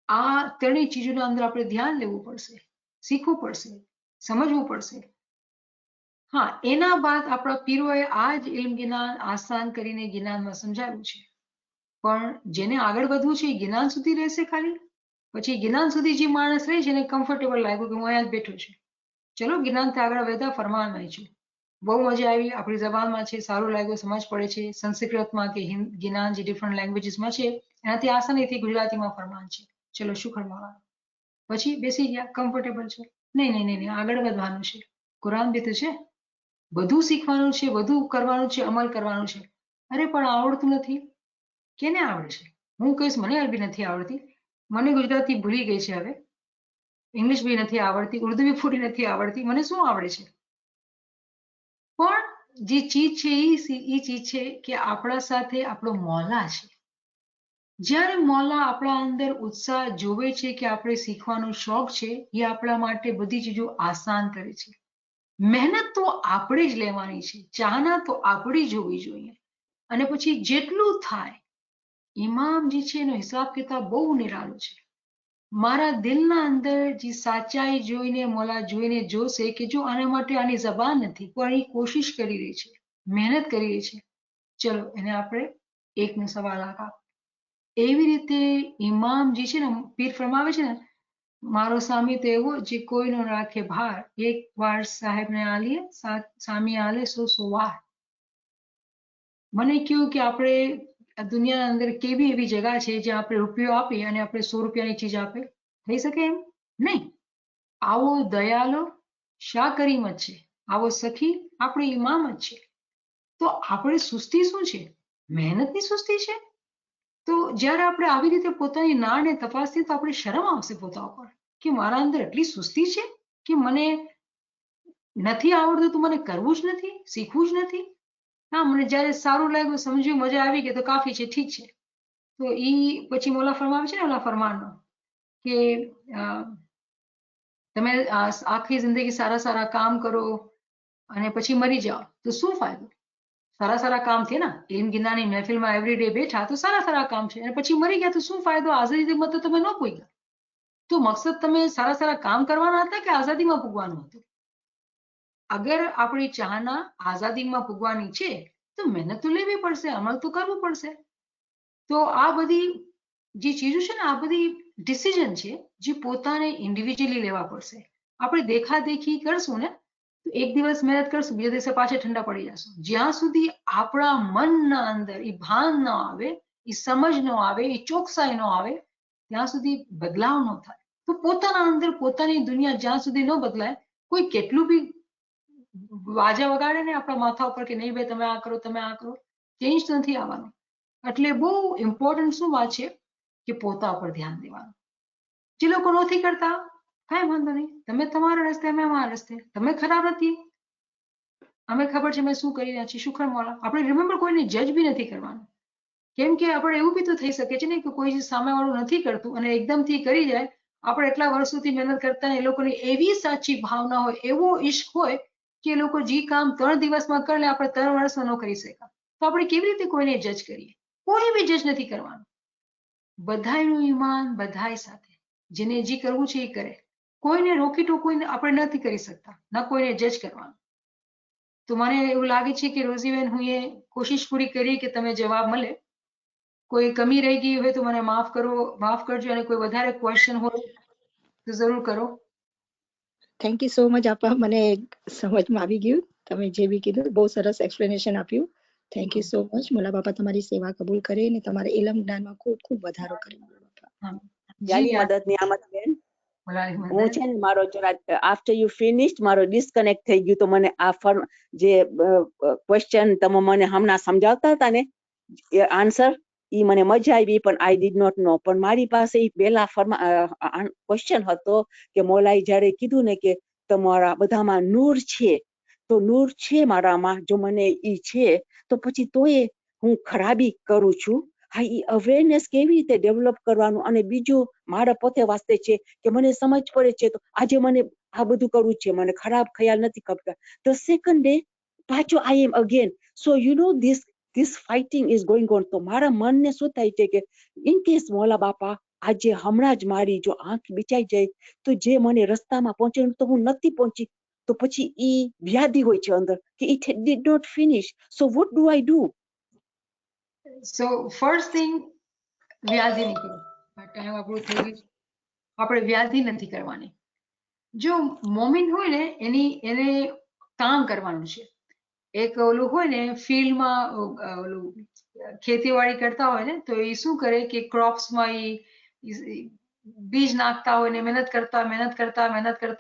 આ ત્રણેય ચીજોના અંદર આપણે ધ્યાન લેવું પડશે, શીખવું પડશે, સમજવું પડશે. હા, એના બાદ આપણા પીરોએ આ જ ઇલ્મ જ્ઞાન આસાન કરીને જ્ઞાનમાં સમજાવ્યું છે. પણ જેને આગળ વધવું છે એ જ્ઞાન સુધી રહેશે ખાલી. પછી જ્ઞાન સુધી જે માણસ રહે છે એને કમ્ફર્ટેબલ લાગ્યું કે હું અહીંયા જ બેઠો છું, ચલો જ્ઞાનથી આગળ વધ્યા, ફરમાન વાંચ્યું, બહુ મજા આવી, આપણી જબાનમાં છે, સારું લાગ્યું, સમજ પડે છે. સંસ્કૃતમાં કે જ્ઞાન જે ડિફરન્ટ લેંગ્વેજીસમાં છે એનાથી આસાનીથી ગુજરાતીમાં ફરમાન છે, ચલો શું કરવાનું. પછી બેસી ગયા, કમ્ફર્ટેબલ છે. નહીં, આગળ વધવાનું છે, કુરાન બી તો છે, બધું શીખવાનું છે, બધું કરવાનું છે, અમલ કરવાનું છે. અરે પણ આવડતું નથી. કેને આવડે છે? હું કહીશ મને અરબી નથી આવડતી, મને ગુજરાતી ભૂલી ગઈ છે, હવે ઇંગ્લિશ બી નથી આવડતી, ઉર્દુ બી પૂરી નથી આવડતી, મને શું આવડે છે? પણ જે ચીજ છે એ ચીજ છે કે આપણા સાથે આપણો મૌલા છે. જ્યારે મૌલા આપણા અંદર ઉત્સાહ જોવે છે કે આપણે શીખવાનો શોખ છે, એ આપણા માટે બધી ચીજો આસાન કરે છે. મહેનત તો આપણે જ લેવાની છે, ચાહના તો આપણી જોવી જોઈએ. અને પછી જેટલું થાય, ઇમામ જે છે એનો હિસાબ કિતાબ બહુ નિરાળો છે. મારા દિલના અંદર જે સાચાઈ જોઈને મૌલા જોઈને જોશે કે જો આના માટે આની જબાન નથી પણ એ કોશિશ કરી રહી છે, મહેનત કરી રહી છે, ચલો એને આપણે એકનો સવાલ આપો. એવી રીતે ઇમામ જે છે ને, પીર ફરમાવે છે ને, મારો સામી તો એવો જે કોઈનો રાખે ભાર, એક વાર સાહેબને આલીએ સામી આલે સો વાર. મને કહ્યું કે આપણે દુનિયાના અંદર કેવી એવી જગા છે જ્યાં આપણે રૂપિયો આપીએ અને આપણે 100 રૂપિયાની ચીજ આપે? થઈ શકે એમ નહીં. આવો દયાલો શાહ કરીમ જ છે, આવો સખી આપણે ઇમામ જ છે. તો આપણે સુસ્તી શું છે? મહેનતની સુસ્તી છે. તો જ્યારે આપણે આવી રીતે પોતાની નાળને તપાસીએ તો આપણે શરમ આવશે પોતા ઉપર કે મારા અંદર એટલી સુસ્તી છે કે મને નથી આવડતું તો મને કરવું જ નથી, શીખવું જ નથી. હા, મને જ્યારે સારું લાગ્યું, સમજ્યું, મજા આવી ગઈ તો કાફી છે, ઠીક છે. તો ઈ પછી મૌલા ફરમાવે છે ને ઓલા ફરમાનનો કે તમે આખી જિંદગી સારા સારા કામ કરો અને પછી મરી જાઓ તો શું ફાયદો? સારા સારા કામ થયા ને, ઇલ્મ જ્ઞાનની મહેફિલમાં એવરી ડે બેઠા તો સારા સારા કામ છે, અને પછી મરી ગયા તો શું ફાયદો? આઝાદીમાં તો તમે ન પૂગ્યા. તો મકસદ તમે સારા સારા કામ કરવાના હતા કે આઝાદીમાં પૂગવાનું હતું? અગર આપણી ચાહના આઝાદીમાં પૂગવાની છે તો મહેનત તો લેવી પડશે, અમલ તો કરવું પડશે. તો આ બધી જે ચીજો છે ને, આ બધી ડિસિઝન છે જે પોતાને ઇન્ડિવિજ્યુઅલી લેવા પડશે. આપણે દેખાદેખી કરશું ને તો એક દિવસ મહેનત કરશું, બીજા દિવસે પાછા ઠંડા પડી જશું. જ્યાં સુધી આપણા મનના અંદર એ ભાન ન આવે, એ સમજ ન આવે, એ ચોકસાઈ ન આવે, ત્યાં સુધી બદલાવ ન થાય. તો પોતાના અંદર પોતાની દુનિયા જ્યાં સુધી ન બદલાય, કોઈ કેટલું બી વાજા વગાડે ને આપણા માથા ઉપર કે નહીં ભાઈ તમે આ કરો તમે આ કરો, ચેન્જ નથી આવવાનું. એટલે બહુ ઇમ્પોર્ટન્ટ શું વાત છે કે પોતા ઉપર ધ્યાન દેવાનું. જે લોકો નથી કરતા કાંઈ વાંધો નહીં, તમે તમારા રસ્તે અમે અમારા રસ્તે, તમે ખરાબ નથી, અમે ખબર છે અમે શું કરી રહ્યા છીએ, શુક્ર મોલા. આપણે રિમેમ્બર કોઈને જજ બી નથી કરવાનું, કેમ કે આપણે એવું બી તો થઈ શકે છે ને કે કોઈ સામેવાળું નથી કરતું અને એકદમથી કરી જાય. આપણે એટલા વર્ષોથી મહેનત કરતા એ લોકોની એવી સાચી ભાવના હોય, એવો ઈશ્ક હોય કે એ લોકો જે કામ 3 દિવસમાં કરી લે આપણે 3 વર્ષમાં ન કરી શક્યા, તો આપણે કેવી રીતે કોઈને જજ કરીએ? કોઈ બી જજ નથી કરવાનું. બધાયનું ઈમાન બધાય સાથે, જેને જે કરવું છે એ કરે. કોઈને રોકી ટોકીને આપણે નથી કરી શકતા, ના કોઈને જજ કરવાનું. તો મને એવું લાગે છે કે રોઝીબેન હું એ કોશિશ પૂરી કરી કે તમે જવાબ મળે. કોઈ કમી રહી ગઈ હોય તો મને માફ કરજો, અને કોઈ વધારે ક્વેશ્ચન હોય તો જરૂર કરો. થેન્ક યુ સો મચ આપા, મને સમજમાં આવી ગયું. તમે જે બી કીધું બહુ સરસ એક્સપ્લેનેશન આપ્યું. Thank you so much. મોલા બાપા તમારી સેવા કબૂલ કરે અને તમારા ઇલમ જ્ઞાનમાં ખૂબ ખૂબ વધારો કરે. યાલી મદદ ની આમત બેન, હું છે ને મારો જરા આફ્ટર યુ ફિનિશ્ડ મારો ડિસ્કનેક્ટ થઈ ગયું, તો મને આ જે ક્વેશ્ચન તમે મને હમણાં સમજાવતા હતા ને એ આન્સર ઈ મને મજા આવી, પણ આઈ ડીડ નોટ નો. પણ મારી પાસે ઈ પહેલા ક્વેશ્ચન હતો કે મોલાએ જયારે કીધું ને કે તમારા બધામાં નૂર છે, તો નૂર છે મારામાં, જો મને ઈ છે તો પછી તોય હું ખરાબી કરું છું. હા, ઈ અવેરનેસ કેવી રીતે ડેવલપ કરવાનું? અને બીજું મારા પોતે વાસ્તે છે કે મને સમજ પડે છે તો આજે મને આ બધું કરવું છે, મને ખરાબ ખ્યાલ નથી ખપતા. ધ સેકન્ડ ડે પાછો I am again. So you know this fighting is going on. તો મારા મનને શું થાય છે કે ઇન કેસ મોલા બાપા આજે હમણાં જ મારી જો આંખ બિચાઈ જાય તો જે મને રસ્તામાં પહોંચે તો હું નથી પહોંચી, તો પછી ઈ વ્યાધિ હોય છે અંદર કે it did not finish. So what do I do? So first thing, વ્યાધિ નહીં કરવું. ટાઈમ આપણું થઈ ગયું. આપણે વ્યાધિ નથી કરવાની. જો મોમિન હોય ને એને કામ કરવાનું છે. એક ઓલું હોય ને ફિલ્ડમાં ઓલું ખેતીવાડી કરતા હોય ને, તો એ શું કરે કે ક્રોપ્સમાં બીજ નાખતા હોય ને મહેનત કરતા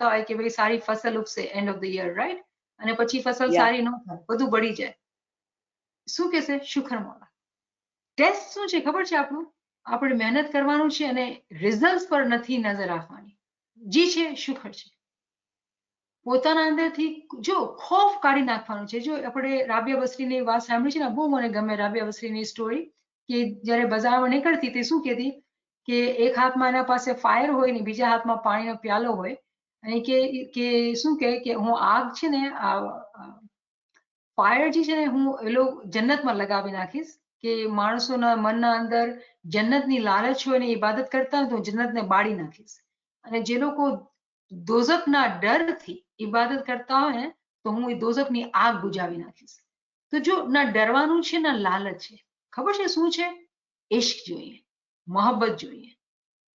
હોય કે ભાઈ સારી ફસલ ઉગશે end of the year, right? અને પછી ફસલ સારી ન થાય, બધું બળી જાય. શું કહેશે? શુક્ર મોલા. ટેસ્ટ શું છે ખબર છે આપણું? આપણે મહેનત કરવાનું છે અને રિઝલ્ટ પર નથી નજર રાખવાની. જી છે શુક્ર છે. પોતાના અંદરથી જો ખોફ કાઢી નાખવાનું છે. જો આપણે રાબિયા બસરીની વાત સાંભળી છે ને, બહુ મને ગમે રાબિયા બસરીની સ્ટોરી, કે જ્યારે બજારમાં નીકળતી તે શું કહેતી કે એક હાથમાં એના પાસે ફાયર હોય ને બીજા હાથમાં પાણીનો પ્યાલો હોય, અને કે શું કહે કે હું આગ છે ને ફાયર જે છે ને હું એલો જન્નતમાં લગાવી નાખીશ, કે માણસોના મનના અંદર જન્નતની લાલચ હોય ને ઇબાદત કરતા હોય તો હું જન્નતને બાળી નાખીશ. અને જે લોકો દોઝખના ડરથી ઇબાદત કરતા હોય ને તો હું એ દોઝખની આગ બુજાવી નાખીશ. તો જો ના ડરવાનું છે ના લાલચ છે. ખબર છે શું છે? ઇશ્ક જોઈએ, મોહબ્બત જોઈએ.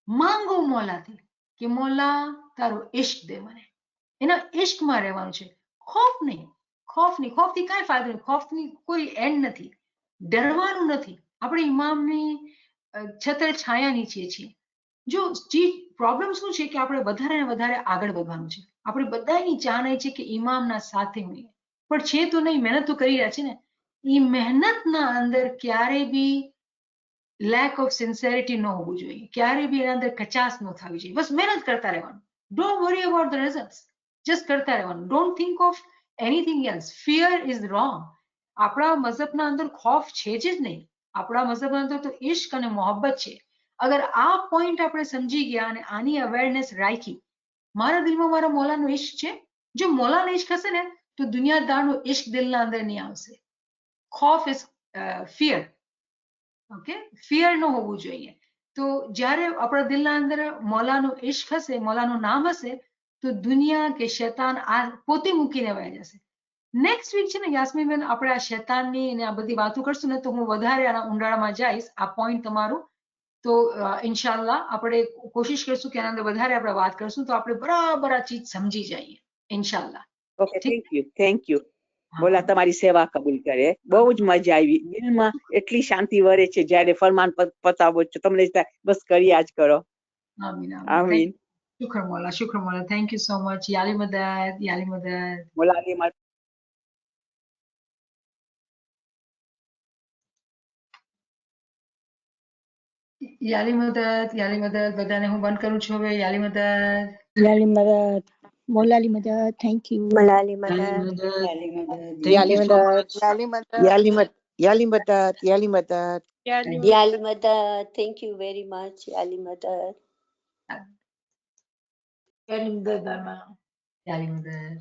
માંગો મોલાથી કે મોલા તારો ઇશ્ક દે મને. એના ઇશ્કમાં રહેવાનું છે, ખોફ નહીં. ખોફથી કાંઈ ફાયદો નહીં, ખોફની કોઈ એન્ડ નથી. ડરવાનું નથી. આપણે ઇમામની છત્ર છાયા નીચે છીએ. જો પ્રોબ્લેમ શું છે કે આપણે વધારે ને વધારે આગળ વધવાનું છે. આપણે બધાની ચાહના છે કે ઇમામના સાથે હોઈએ, પણ છે તો નહીં, મહેનત તો કરી રહ્યા છે ને. એ મહેનતના અંદર ક્યારે બી લેક ઓફ સિન્સેરિટી ન હોવું જોઈએ, ક્યારે બી એના અંદર કચાસ ન થવી જોઈએ. બસ મહેનત કરતા રહેવાનું. Don't worry about the result, just કરતા રહેવાનું. Don't think of anything else. Fear is wrong. આપણા મઝહબના અંદર ખોફ છે જ નહીં. આપણા મઝહબના અંદર તો ઇશ્ક અને મોહબ્બત છે. અગર આ પોઈન્ટ આપણે સમજી ગયા અને આની અવેરનેસ રાખી, મારા દિલમાં મારા મોલાનો ઇશ્ક છે, જો મોલાનો ઇશ્ક હશે ને તો દુનિયાદારનો ઇશ્ક દિલના અંદર નહીં આવશે. ખોફ ઇઝ ફિયર. ઓકે, ફિયર ન હોવું જોઈએ. તો જ્યારે આપણા દિલના અંદર મોલાનો ઇશ્ક હશે, મોલાનું નામ હશે, તો દુનિયા કે શૈતાન આ પોતે મૂકીને વહી જશે. નેક્સ્ટ વીક છે ને યાસ્મીનબેન, આપણે આ શૈતાનની અને આ બધી વાતો કરશું ને તો હું વધારે આના ઊંડાણમાં જઈશ. આ પોઈન્ટ તમારું તો ઇન્શાલ્લાહ આપણે કોશિશ કરશું કે આના અંદર વધારે આપણે વાત કરશું તો આપણે બરાબર આ ચીજ સમજી જઈએ ઇન્શાલ્લાહ. Okay, thank you. બોલા તમારી સેવા કબૂલ કરે. બહુ જ મજા આવી. દિલમાં એટલી શાંતિ વરે છે જ્યારે ફરમાન પતાવો છો. તમને બસ કર્યા જ કરો. આમીન આમીન. શુક્ર મોલા. Thank you so much. યાલી મદદ. મોલા યાલી મદદ બધાને હું બંધ કરું છું હવે. યાલી મદદ. યાલી મદદ, મોલાલી મદદ, થેન્ક યુ. મલાલી મદદ. Thank you so much. યાલી મદદ. યાલી મદદ. Thank you very much. યાલી મદદ. યાલી મદદ.